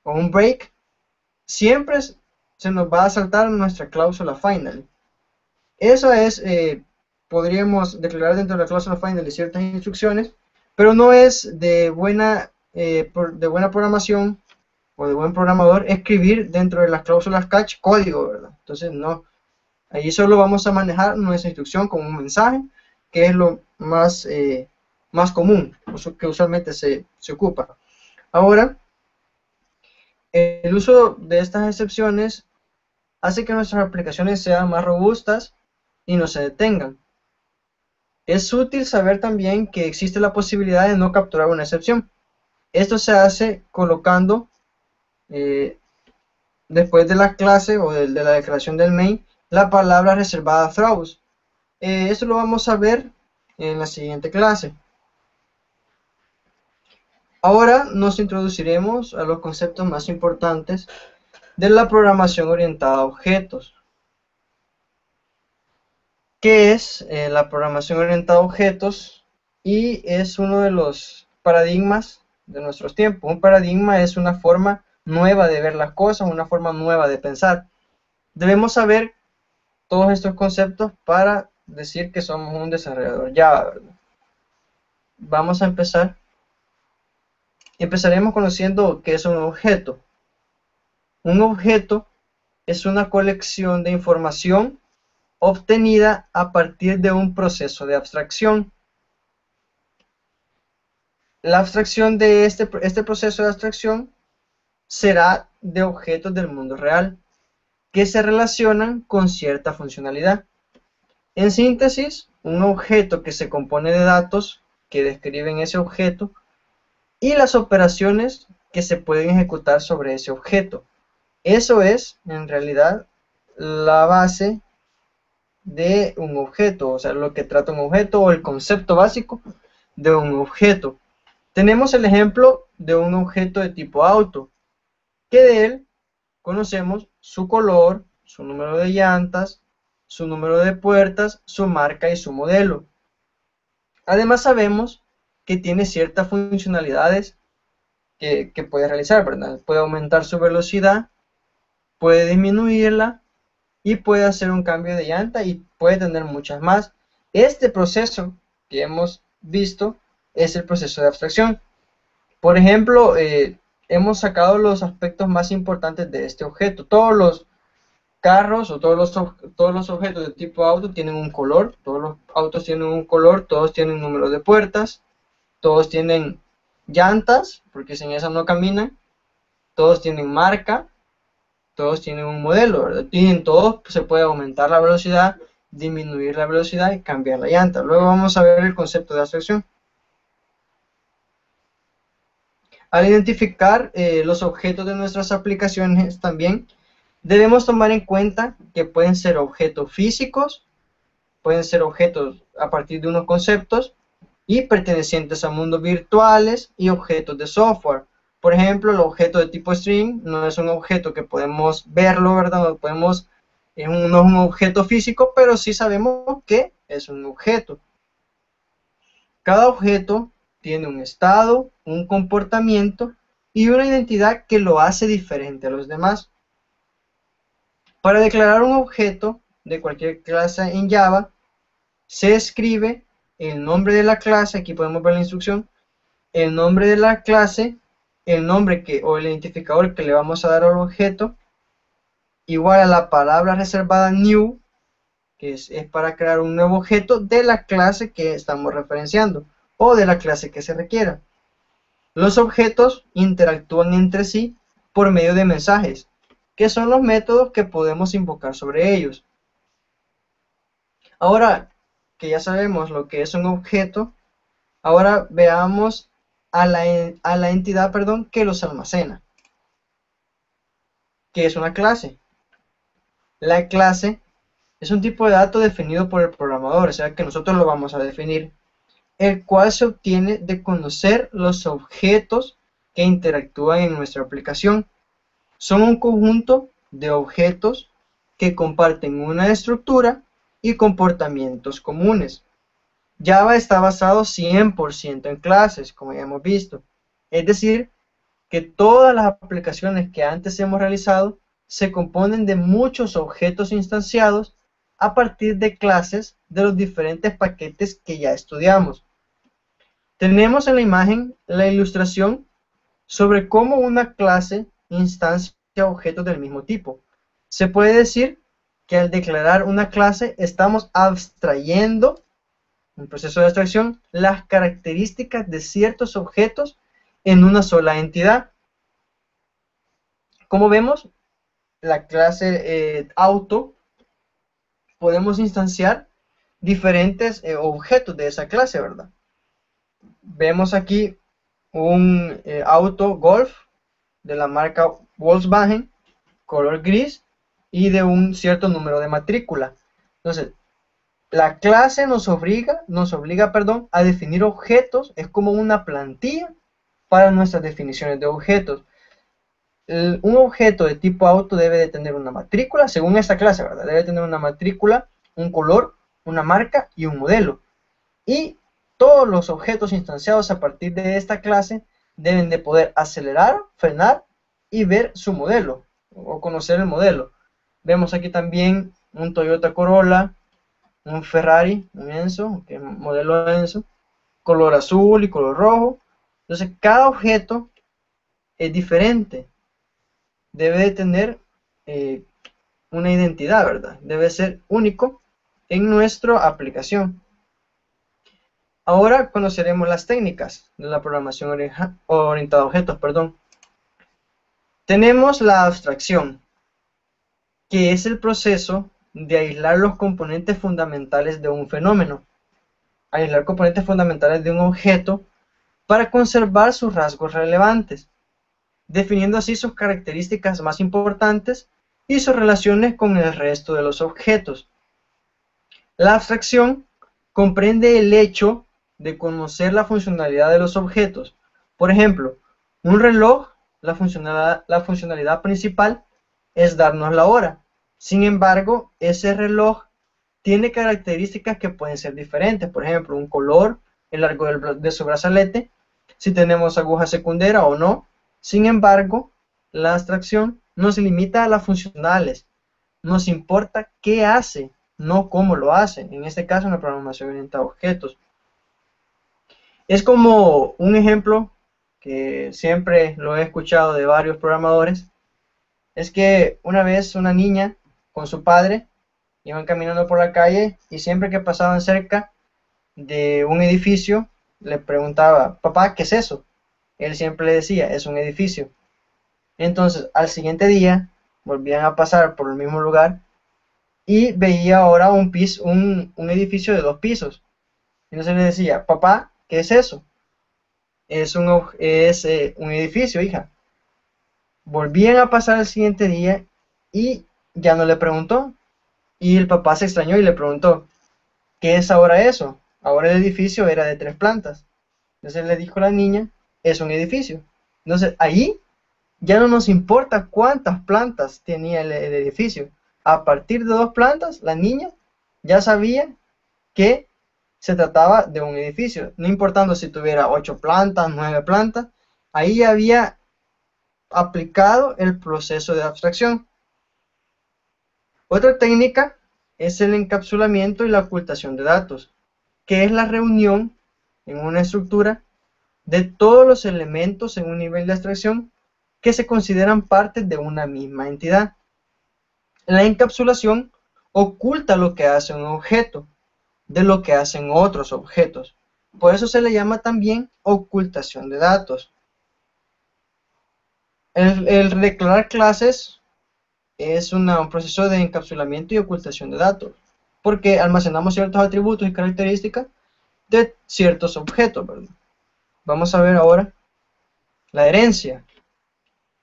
o un break, siempre se nos va a saltar nuestra cláusula final. Eso es, podríamos declarar dentro de la cláusula final ciertas instrucciones, pero no es de buena programación o de buen programador escribir dentro de las cláusulas catch código, ¿verdad? Entonces no, ahí solo vamos a manejar nuestra instrucción como un mensaje, que es lo más común, que usualmente se ocupa. Ahora, el uso de estas excepciones hace que nuestras aplicaciones sean más robustas y no se detengan. Es útil saber también que existe la posibilidad de no capturar una excepción. Esto se hace colocando después de la clase o de la declaración del main la palabra reservada throws. Esto lo vamos a ver en la siguiente clase. Ahora nos introduciremos a los conceptos más importantes de la programación orientada a objetos. ¿Qué es la programación orientada a objetos? Y es uno de los paradigmas de nuestros tiempos. Un paradigma es una forma nueva de ver las cosas, una forma nueva de pensar. Debemos saber todos estos conceptos para decir que somos un desarrollador Java, ¿verdad? Vamos a empezar. Empezaremos conociendo qué es un objeto. Un objeto es una colección de información obtenida a partir de un proceso de abstracción. La abstracción de este proceso de abstracción será de objetos del mundo real, que se relacionan con cierta funcionalidad. En síntesis, un objeto que se compone de datos que describen ese objeto y las operaciones que se pueden ejecutar sobre ese objeto. Eso es, en realidad, la base de un objeto, o sea, lo que trata un objeto o el concepto básico de un objeto. Tenemos el ejemplo de un objeto de tipo auto, que de él conocemos su color, su número de llantas, su número de puertas, su marca y su modelo. Además sabemos que tiene ciertas funcionalidades que puede realizar, ¿verdad? Puede aumentar su velocidad, puede disminuirla y puede hacer un cambio de llanta y puede tener muchas más. Este proceso que hemos visto es el proceso de abstracción. Por ejemplo, hemos sacado los aspectos más importantes de este objeto. Todos los carros o todos los objetos de tipo auto tienen un color, todos los autos tienen un color, todos tienen número de puertas, todos tienen llantas, porque sin esas no caminan, todos tienen marca, todos tienen un modelo, ¿verdad? Y en todos se puede aumentar la velocidad, disminuir la velocidad y cambiar la llanta. Luego vamos a ver el concepto de abstracción. Al identificar los objetos de nuestras aplicaciones también, debemos tomar en cuenta que pueden ser objetos físicos, pueden ser objetos a partir de unos conceptos y pertenecientes a mundos virtuales y objetos de software. Por ejemplo, el objeto de tipo string no es un objeto que podemos verlo, ¿verdad? No podemos, no es un objeto físico, pero sí sabemos que es un objeto. Cada objeto tiene un estado, un comportamiento y una identidad que lo hace diferente a los demás. Para declarar un objeto de cualquier clase en Java, se escribe el nombre de la clase, aquí podemos ver la instrucción, el nombre de la clase, el nombre o el identificador que le vamos a dar al objeto, igual a la palabra reservada new, que es para crear un nuevo objeto de la clase que estamos referenciando, o de la clase que se requiera. Los objetos interactúan entre sí por medio de mensajes, que son los métodos que podemos invocar sobre ellos. Ahora que ya sabemos lo que es un objeto, ahora veamos a la entidad, que los almacena, que es una clase. La clase es un tipo de dato definido por el programador, o sea que nosotros lo vamos a definir, el cual se obtiene de conocer los objetos que interactúan en nuestra aplicación. Son un conjunto de objetos que comparten una estructura y comportamientos comunes. Java está basado 100% en clases, como ya hemos visto. Es decir, que todas las aplicaciones que antes hemos realizado se componen de muchos objetos instanciados a partir de clases de los diferentes paquetes que ya estudiamos. Tenemos en la imagen la ilustración sobre cómo una clase instancia objetos del mismo tipo. Se puede decir que al declarar una clase estamos abstrayendo, un proceso de abstracción, las características de ciertos objetos en una sola entidad. Como vemos, la clase auto, podemos instanciar diferentes objetos de esa clase, ¿verdad? Vemos aquí un auto Golf de la marca Volkswagen, color gris y de un cierto número de matrícula. Entonces, la clase nos obliga, perdón, a definir objetos, es como una plantilla para nuestras definiciones de objetos. Un objeto de tipo auto debe de tener una matrícula, según esta clase, ¿verdad? Debe tener una matrícula, un color, una marca y un modelo. Y todos los objetos instanciados a partir de esta clase deben de poder acelerar, frenar y ver su modelo, o conocer el modelo. Vemos aquí también un Toyota Corolla, un Ferrari, un Enzo, que es modelo Enzo, color azul y color rojo. Entonces cada objeto es diferente, debe de tener una identidad, ¿verdad? Debe ser único en nuestra aplicación. Ahora conoceremos las técnicas de la programación orientada a objetos, perdón. Tenemos la abstracción, que es el proceso de aislar los componentes fundamentales de un fenómeno, aislar componentes fundamentales de un objeto para conservar sus rasgos relevantes, definiendo así sus características más importantes y sus relaciones con el resto de los objetos. La abstracción comprende el hecho de conocer la funcionalidad de los objetos. Por ejemplo, un reloj, la funcionalidad principal es darnos la hora. Sin embargo, ese reloj tiene características que pueden ser diferentes. Por ejemplo, un color, el largo de su brazalete, si tenemos aguja secundera o no. Sin embargo, la abstracción no se limita a las funcionales. Nos importa qué hace, no cómo lo hace. En este caso, una programación orientada a objetos. Es como un ejemplo que siempre lo he escuchado de varios programadores. Es que una vez una niña con su padre iban caminando por la calle y siempre que pasaban cerca de un edificio le preguntaba, papá, ¿qué es eso? Él siempre le decía, es un edificio. Entonces al siguiente día volvían a pasar por el mismo lugar y veía ahora un edificio de 2 pisos. Entonces le decía, papá, ¿qué es eso? Es un edificio, hija. Volvían a pasar el siguiente día y ya no le preguntó. Y el papá se extrañó y le preguntó, ¿qué es ahora eso? Ahora el edificio era de 3 plantas. Entonces le dijo la niña, es un edificio. Entonces ahí ya no nos importa cuántas plantas tenía el edificio. A partir de 2 plantas, la niña ya sabía que se trataba de un edificio. No importando si tuviera 8 plantas, 9 plantas, ahí había aplicado el proceso de abstracción. Otra técnica es el encapsulamiento y la ocultación de datos, que es la reunión en una estructura de todos los elementos en un nivel de abstracción que se consideran parte de una misma entidad. La encapsulación oculta lo que hace un objeto de lo que hacen otros objetos. Por eso se le llama también ocultación de datos. El declarar clases es un proceso de encapsulamiento y ocultación de datos, porque almacenamos ciertos atributos y características de ciertos objetos, ¿verdad? Vamos a ver ahora la herencia.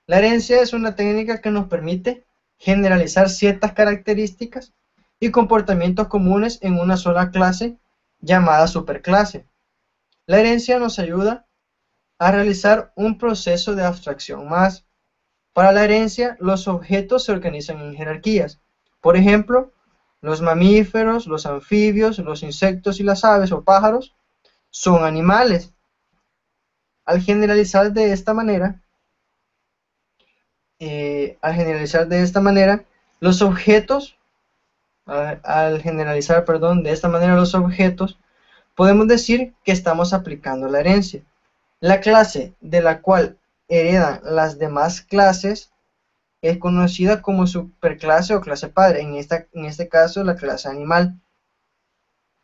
La herencia es una técnica que nos permite generalizar ciertas características y comportamientos comunes en una sola clase llamada superclase. La herencia nos ayuda a realizar un proceso de abstracción más. Para la herencia, los objetos se organizan en jerarquías. Por ejemplo, los mamíferos, los anfibios, los insectos y las aves o pájaros son animales. Al generalizar de esta manera, los objetos, podemos decir que estamos aplicando la herencia. La clase de la cual heredan las demás clases es conocida como superclase o clase padre, en este caso la clase animal.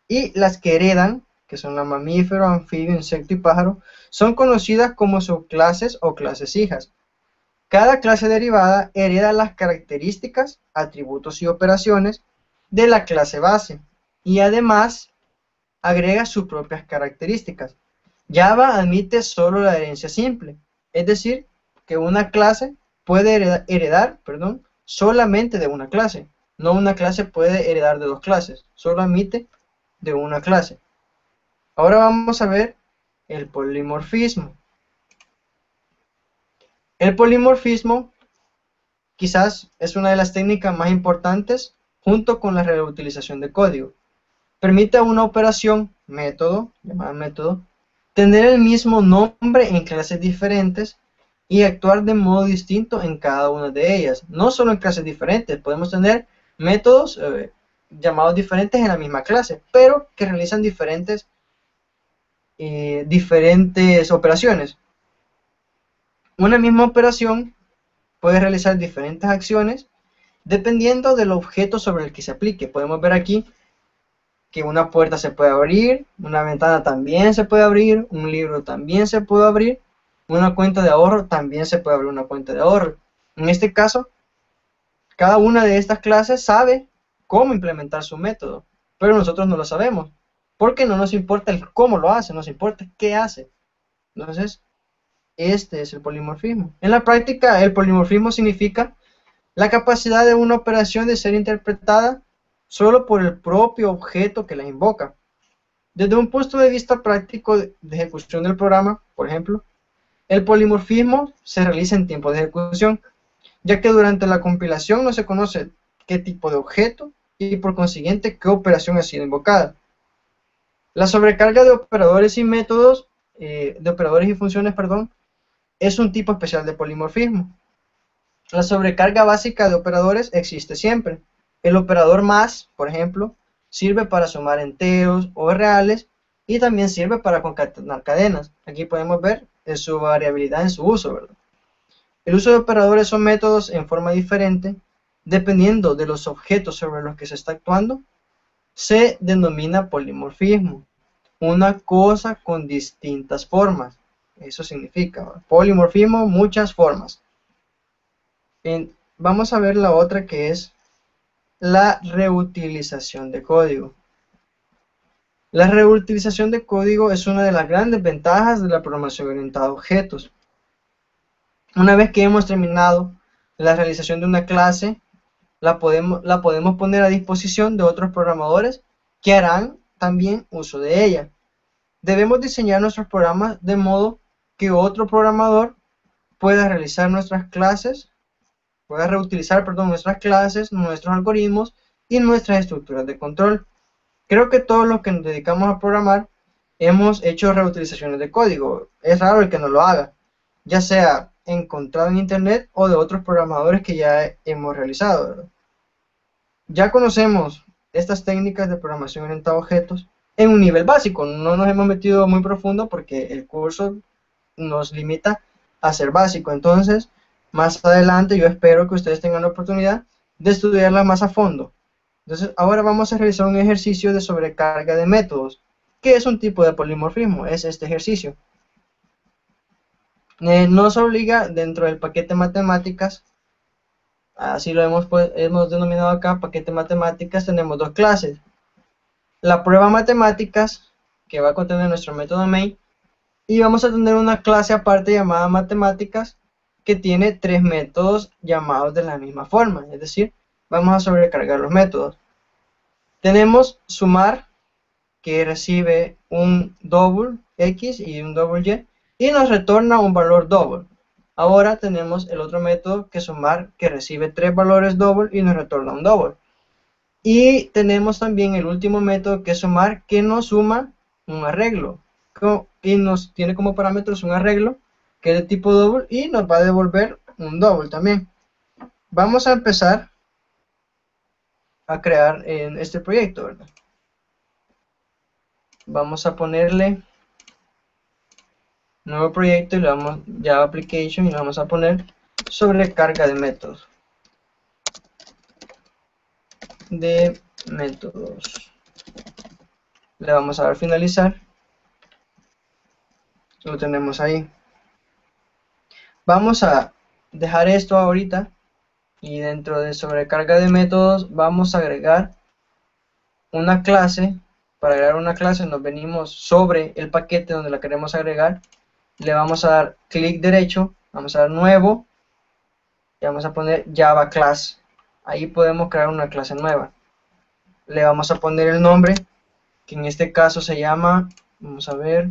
Y las que heredan, que son la mamífero, anfibio, insecto y pájaro, son conocidas como subclases o clases hijas. Cada clase derivada hereda las características, atributos y operaciones de la clase base y además agrega sus propias características. Java admite solo la herencia simple, es decir, que una clase puede heredar, solamente de una clase. No una clase puede heredar de dos clases, solo admite de una clase. Ahora vamos a ver el polimorfismo. El polimorfismo quizás es una de las técnicas más importantes junto con la reutilización de código. Permite a una operación, método, llamada método, tener el mismo nombre en clases diferentes y actuar de modo distinto en cada una de ellas. No solo en clases diferentes, podemos tener métodos llamados diferentes en la misma clase, pero que realizan diferentes operaciones. Una misma operación puede realizar diferentes acciones dependiendo del objeto sobre el que se aplique. Podemos ver aquí que una puerta se puede abrir, una ventana también se puede abrir, un libro también se puede abrir, una cuenta de ahorro también se puede abrir una cuenta de ahorro. En este caso, cada una de estas clases sabe cómo implementar su método, pero nosotros no lo sabemos, porque no nos importa el cómo lo hace, nos importa qué hace. Entonces, este es el polimorfismo. En la práctica, el polimorfismo significa la capacidad de una operación de ser interpretada solo por el propio objeto que la invoca. Desde un punto de vista práctico de ejecución del programa, por ejemplo, el polimorfismo se realiza en tiempo de ejecución, ya que durante la compilación no se conoce qué tipo de objeto y por consiguiente qué operación ha sido invocada. La sobrecarga de operadores y métodos, de operadores y funciones, es un tipo especial de polimorfismo. La sobrecarga básica de operadores existe siempre. El operador más, por ejemplo, sirve para sumar enteros o reales y también sirve para concatenar cadenas. Aquí podemos ver su variabilidad en su uso, ¿verdad? El uso de operadores o métodos en forma diferente, dependiendo de los objetos sobre los que se está actuando, se denomina polimorfismo. Una cosa con distintas formas. Eso significa, ¿verdad? Polimorfismo, muchas formas. Vamos a ver la otra, que es la reutilización de código. La reutilización de código es una de las grandes ventajas de la programación orientada a objetos. Una vez que hemos terminado la realización de una clase, la podemos poner a disposición de otros programadores que harán también uso de ella. Debemos diseñar nuestros programas de modo que otro programador pueda realizar nuestras clases, pueda reutilizar, nuestras clases, nuestros algoritmos y nuestras estructuras de control. Creo que todos los que nos dedicamos a programar hemos hecho reutilizaciones de código. Es raro el que no lo haga, ya sea encontrado en internet o de otros programadores que ya hemos realizado, ¿verdad? Ya conocemos estas técnicas de programación orientada a objetos en un nivel básico. No nos hemos metido muy profundo porque el curso nos limita a ser básico. Entonces, más adelante yo espero que ustedes tengan la oportunidad de estudiarla más a fondo. Entonces, ahora vamos a realizar un ejercicio de sobrecarga de métodos. ¿Qué es un tipo de polimorfismo? Es este ejercicio. Nos obliga dentro del paquete matemáticas, así lo hemos denominado acá, paquete matemáticas, tenemos dos clases. La prueba matemáticas, que va a contener nuestro método main, y vamos a tener una clase aparte llamada matemáticas, que tiene tres métodos llamados de la misma forma, es decir, vamos a sobrecargar los métodos. Tenemos sumar, que recibe un double x y un double y nos retorna un valor double. Ahora tenemos el otro método, que es sumar, que recibe tres valores double y nos retorna un double. Y tenemos también el último método, que es sumar, que nos suma un arreglo y nos tiene como parámetros un arreglo que es de tipo double y nos va a devolver un double también. Vamos a empezar a crear en este proyecto, ¿verdad? Vamos a ponerle nuevo proyecto y le damos Java Application y le vamos a poner sobrecarga de métodos. Le vamos a dar finalizar. Lo tenemos ahí. Vamos a dejar esto ahorita y dentro de sobrecarga de métodos vamos a agregar una clase. Para agregar una clase nos venimos sobre el paquete donde la queremos agregar, le vamos a dar clic derecho, vamos a dar nuevo y vamos a poner Java Class. Ahí podemos crear una clase nueva. Le vamos a poner el nombre, que en este caso se llama, vamos a ver,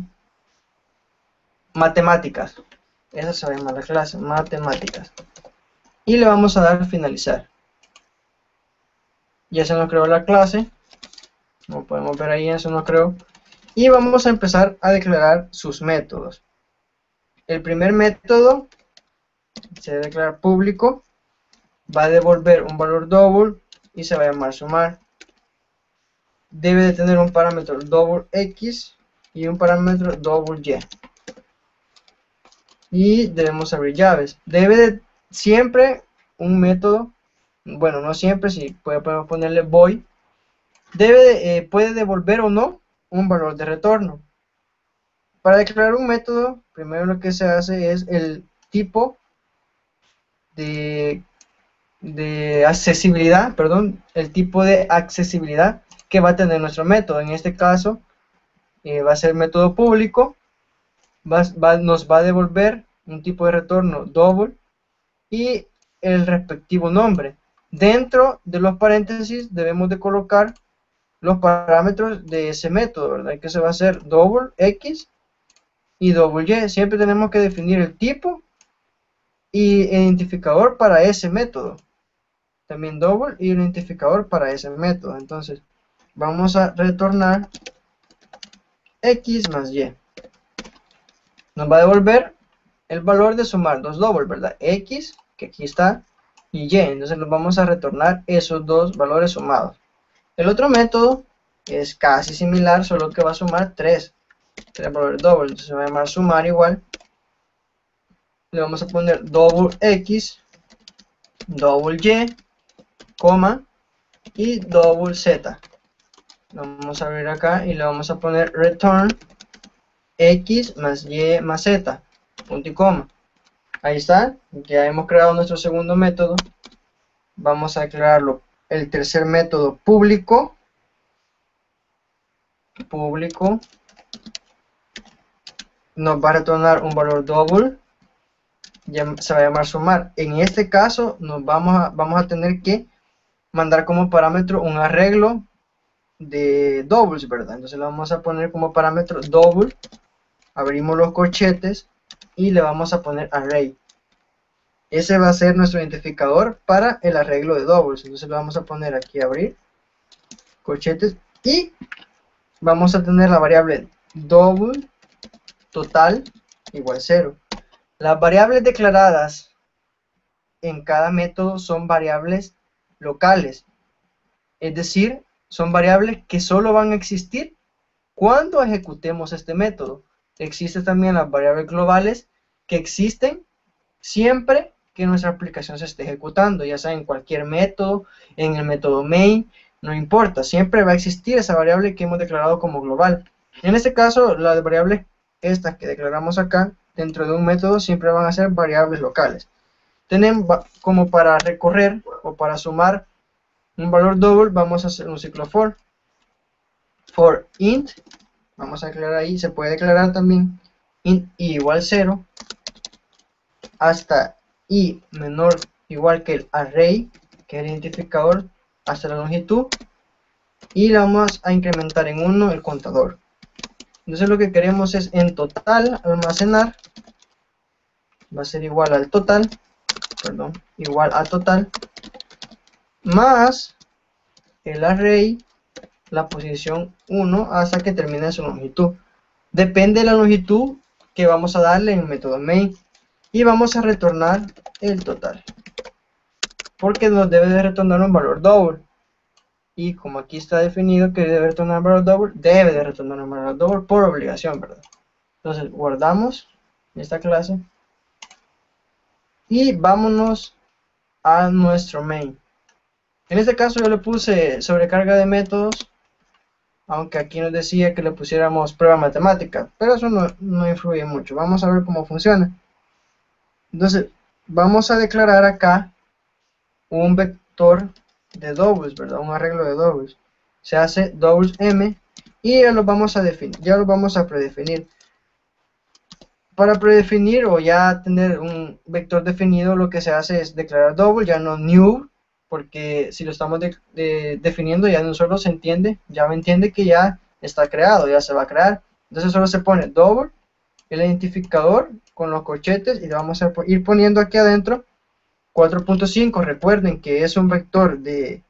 matemáticas. Esa se llama la clase, matemáticas. Y le vamos a dar finalizar. Ya se nos creó la clase, como podemos ver ahí, eso nos creó. Y vamos a empezar a declarar sus métodos. El primer método se debe declarar público, va a devolver un valor double y se va a llamar sumar. Debe de tener un parámetro double x y un parámetro double y. Y debemos abrir llaves. Debe de siempre un método, bueno, no siempre, si podemos ponerle void, puede devolver o no un valor de retorno. Para declarar un método, primero lo que se hace es el tipo de accesibilidad, perdón, el tipo de accesibilidad que va a tener nuestro método. En este caso va a ser método público, nos va a devolver un tipo de retorno double y el respectivo nombre. Dentro de los paréntesis debemos de colocar los parámetros de ese método, ¿verdad? Que se va a hacer double x y double y. Siempre tenemos que definir el tipo y identificador para ese método. También double y un identificador para ese método. Entonces vamos a retornar x más y. Nos va a devolver el valor de sumar dos double, ¿verdad? X, que aquí está, y y. Entonces nos vamos a retornar esos dos valores sumados. El otro método es casi similar, solo que va a sumar tres valores double. Entonces se va a llamar sumar igual. Le vamos a poner double x, double y, coma, y double z. Lo vamos a abrir acá y le vamos a poner return x más y más z, punto y coma. Ahí está, ya hemos creado nuestro segundo método. Vamos a declararlo el tercer método público. Nos va a retornar un valor double, se va a llamar sumar. En este caso vamos a tener que mandar como parámetro un arreglo de doubles, ¿verdad? Entonces le vamos a poner como parámetro double, abrimos los corchetes y le vamos a poner array. Ese va a ser nuestro identificador para el arreglo de doubles. Entonces le vamos a poner aquí abrir corchetes y vamos a tener la variable double total igual 0. Las variables declaradas en cada método son variables locales, es decir, son variables que solo van a existir cuando ejecutemos este método. Existen también las variables globales que existen siempre que nuestra aplicación se esté ejecutando, ya sea en cualquier método, en el método main, no importa, siempre va a existir esa variable que hemos declarado como global. En este caso, las variables estas que declaramos acá dentro de un método siempre van a ser variables locales. Tenemos como para recorrer o para sumar un valor double, vamos a hacer un ciclo for int, vamos a declarar ahí, se puede declarar también int i igual 0 hasta i menor igual que el array, que es el identificador, hasta la longitud, y le vamos a incrementar en 1 el contador. Entonces lo que queremos es en total almacenar, va a ser igual al total, perdón, igual a total, más el array, la posición 1 hasta que termine su longitud. Depende de la longitud que vamos a darle en el método main. Y vamos a retornar el total, porque nos debe de retornar un valor double. Y como aquí está definido que debe retornar un valor double, debe de retornar un valor double por obligación, ¿verdad? Entonces guardamos esta clase. Y vámonos a nuestro main. En este caso yo le puse sobrecarga de métodos, aunque aquí nos decía que le pusiéramos prueba matemática, pero eso no influye mucho. Vamos a ver cómo funciona. Entonces, vamos a declarar acá un vector de doubles, ¿verdad? Un arreglo de doubles. Se hace doubles m y ya lo vamos a definir, ya lo vamos a predefinir. Para predefinir o ya tener un vector definido, lo que se hace es declarar double, ya no new, porque si lo estamos definiendo ya no solo se entiende, ya me entiende que ya está creado, ya se va a crear. Entonces solo se pone double, el identificador con los corchetes, y le vamos a ir poniendo aquí adentro 4.5. Recuerden que es un vector de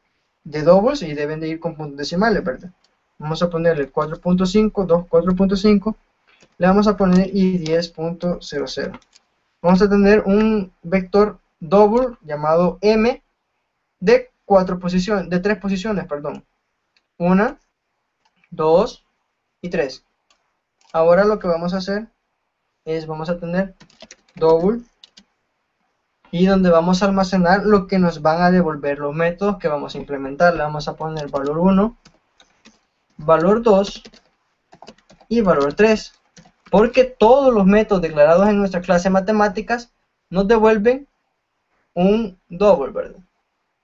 doubles y deben de ir con puntos decimales, ¿verdad? Vamos a ponerle 4.5, 2, 4.5. Le vamos a poner y 10.00. Vamos a tener un vector double llamado m de 3 posiciones, perdón. 1, 2 y 3. Ahora lo que vamos a hacer es, vamos a tener double, y donde vamos a almacenar lo que nos van a devolver los métodos que vamos a implementar. Le vamos a poner valor 1, valor 2 y valor 3. Porque todos los métodos declarados en nuestra clase de matemáticas nos devuelven un double, ¿verdad?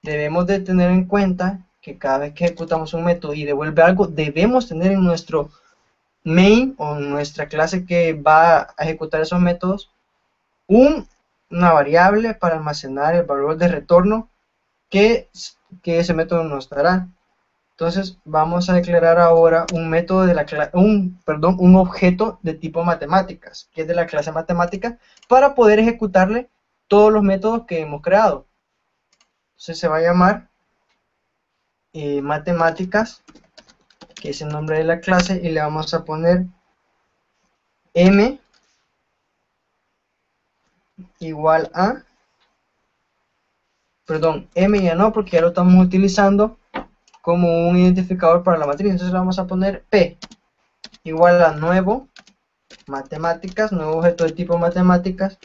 Debemos de tener en cuenta que cada vez que ejecutamos un método y devuelve algo, debemos tener en nuestro main o en nuestra clase que va a ejecutar esos métodos una variable para almacenar el valor de retorno que ese método nos dará. Entonces vamos a declarar ahora un método de un objeto de tipo matemáticas, que es de la clase matemática, para poder ejecutarle todos los métodos que hemos creado. Entonces se va a llamar matemáticas, que es el nombre de la clase, y le vamos a poner m igual a, perdón, m ya no, porque ya lo estamos utilizando como un identificador para la matriz. Entonces le vamos a poner p igual a nuevo matemáticas, nuevo objeto de tipo matemáticas,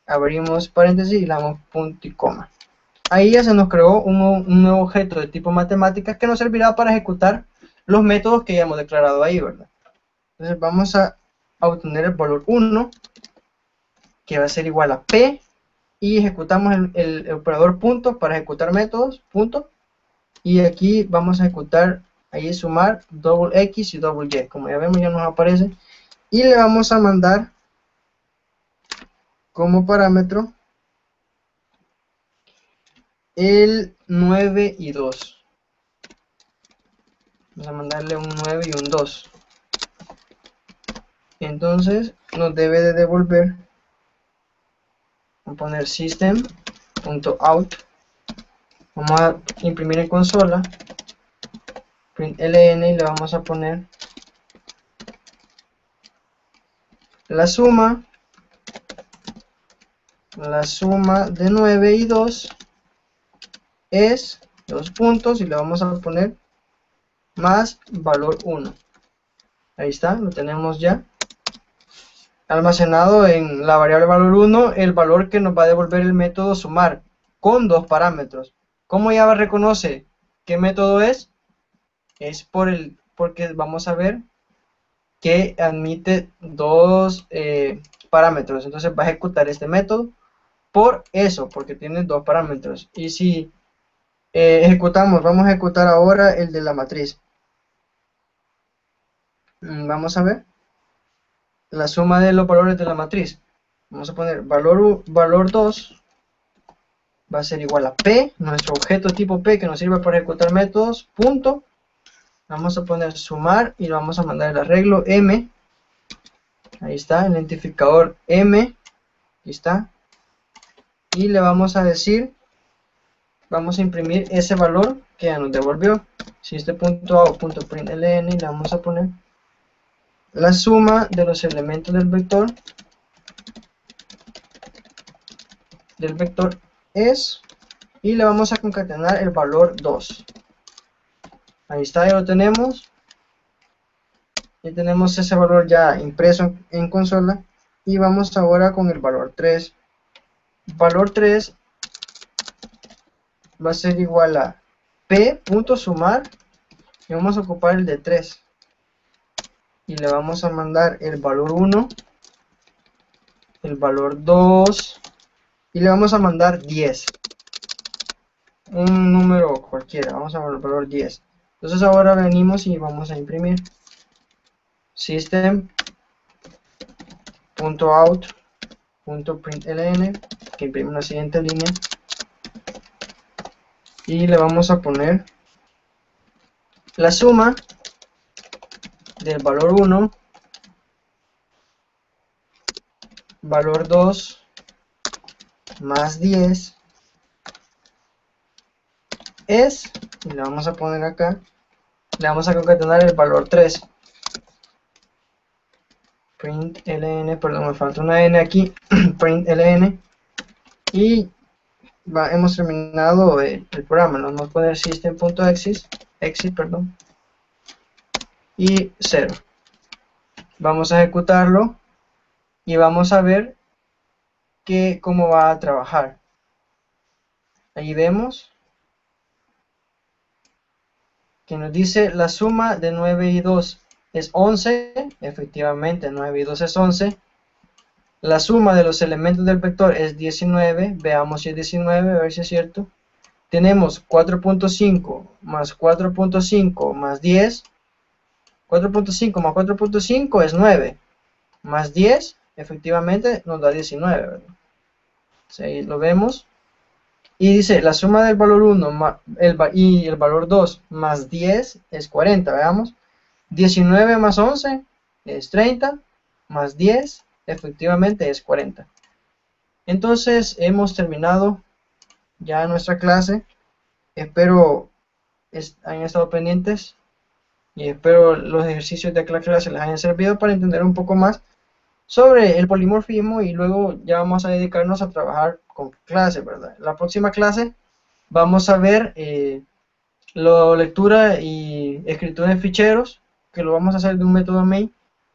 abrimos paréntesis y le damos punto y coma. Ahí ya se nos creó un nuevo objeto de tipo matemáticas que nos servirá para ejecutar los métodos que ya hemos declarado ahí, ¿verdad? Entonces vamos a obtener el valor 1, que va a ser igual a p, y ejecutamos el operador punto para ejecutar métodos, punto, y aquí vamos a ejecutar, ahí sumar, double x y double y, como ya vemos ya nos aparece, y le vamos a mandar como parámetro el 9 y 2. Vamos a mandarle un 9 y un 2. Entonces nos debe de devolver, vamos a poner system.out, vamos a imprimir en consola, println, y le vamos a poner la suma de 9 y 2 es 2 puntos, y le vamos a poner más valor 1. Ahí está, lo tenemos ya almacenado en la variable valor 1, el valor que nos va a devolver el método sumar con dos parámetros. ¿Cómo Java reconoce qué método es? Es porque vamos a ver que admite dos parámetros. Entonces va a ejecutar este método por eso, porque tiene dos parámetros. Y si vamos a ejecutar ahora el de la matriz. Vamos a ver la suma de los valores de la matriz. Vamos a poner valor 2 va a ser igual a p, nuestro objeto tipo p que nos sirve para ejecutar métodos, punto. Vamos a poner sumar y vamos a mandar el arreglo m. Ahí está, el identificador m. Aquí está. Y le vamos a decir, vamos a imprimir ese valor que ya nos devolvió. System.out.println, y le vamos a poner la suma de los elementos del vector es, y le vamos a concatenar el valor 2. Ahí está, ya lo tenemos. Y tenemos ese valor ya impreso en consola. y vamos ahora con el valor 3. Valor 3 va a ser igual a p.sumar y vamos a ocupar el de 3 y le vamos a mandar el valor 1, el valor 2 y le vamos a mandar 10, un número cualquiera, vamos a ver el valor 10. Entonces ahora venimos y vamos a imprimir system.out.println, que imprime la siguiente línea, y le vamos a poner la suma del valor 1, valor 2 más 10 es, y le vamos a poner acá, le vamos a concatenar el valor 3. Println, perdón, me falta una n aquí, println, y hemos terminado el programa. Nos vamos a poner system.exit, perdón, y 0. Vamos a ejecutarlo y vamos a ver cómo va a trabajar. Ahí vemos que nos dice la suma de 9 y 2 es 11, efectivamente 9 y 2 es 11. La suma de los elementos del vector es 19, veamos si es 19, a ver si es cierto. Tenemos 4.5 más 4.5 más 10, 4.5 más 4.5 es 9, más 10, efectivamente nos da 19, ¿verdad? Ahí lo vemos. Y dice, la suma del valor 1 y el valor 2 más 10 es 40, veamos. 19 más 11 es 30, más 10, efectivamente es 40. Entonces, hemos terminado ya nuestra clase. Espero hayan estado pendientes y espero los ejercicios de la clase les hayan servido para entender un poco más sobre el polimorfismo, y luego ya vamos a dedicarnos a trabajar con clase, ¿verdad? La próxima clase vamos a ver la lectura y escritura de ficheros, que lo vamos a hacer de un método main,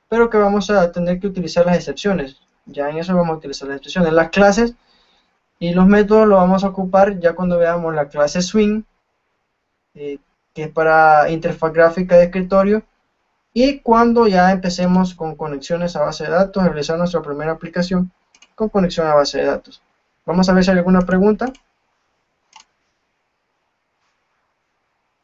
pero que vamos a tener que utilizar las excepciones. Ya en eso vamos a utilizar las excepciones. Las clases y los métodos lo vamos a ocupar ya cuando veamos la clase swing, que es para interfaz gráfica de escritorio, y cuando ya empecemos con conexiones a base de datos, a realizar nuestra primera aplicación con conexión a base de datos. Vamos a ver si hay alguna pregunta.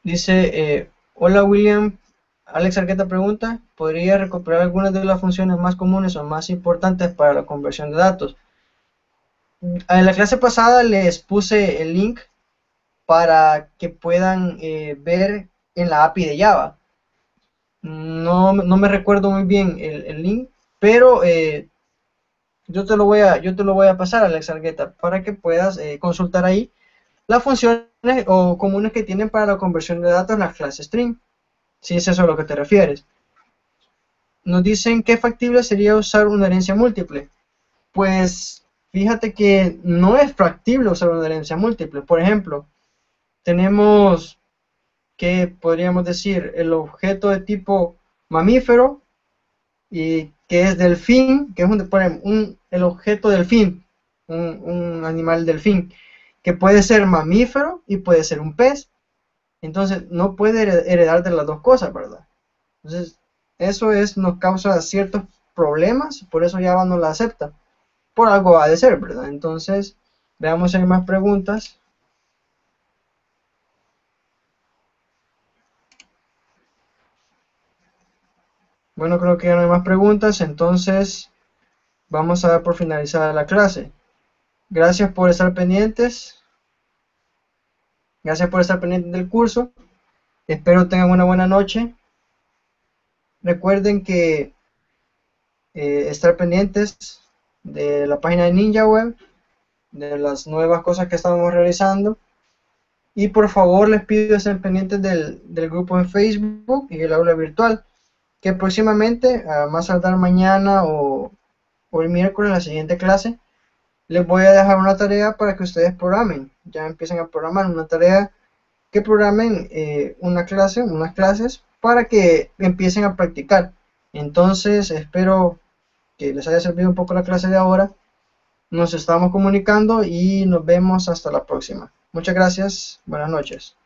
Dice, hola William, Alex Arqueta pregunta, ¿podría recuperar algunas de las funciones más comunes o más importantes para la conversión de datos? En la clase pasada les puse el link para que puedan ver en la API de Java. No me recuerdo muy bien el link, pero yo te lo voy a pasar, Alex Argueta, para que puedas consultar ahí las funciones o comunes que tienen para la conversión de datos en las clases string, si es eso a lo que te refieres. Nos dicen que factible sería usar una herencia múltiple. Pues fíjate que no es factible usar una herencia múltiple. Por ejemplo, tenemos que podríamos decir el objeto de tipo mamífero, y que es delfín, que es el objeto delfín, un animal delfín, que puede ser mamífero y puede ser un pez. Entonces no puede heredar de las dos cosas, ¿verdad? Entonces eso nos causa ciertos problemas, por eso Java no la acepta. Por algo ha de ser, ¿verdad? Entonces veamos si hay más preguntas. Bueno, creo que ya no hay más preguntas, entonces vamos a dar por finalizada la clase. Gracias por estar pendientes. Gracias por estar pendientes del curso. Espero tengan una buena noche. Recuerden que estar pendientes de la página de NinjaWeb, de las nuevas cosas que estamos realizando. Y por favor les pido estén pendientes del grupo en Facebook y el aula virtual, que próximamente, a más tardar mañana o el miércoles en la siguiente clase, les voy a dejar una tarea para que ustedes programen. Ya empiecen a programar una tarea, que programen unas clases para que empiecen a practicar. Entonces espero que les haya servido un poco la clase de ahora. Nos estamos comunicando y nos vemos hasta la próxima. Muchas gracias. Buenas noches.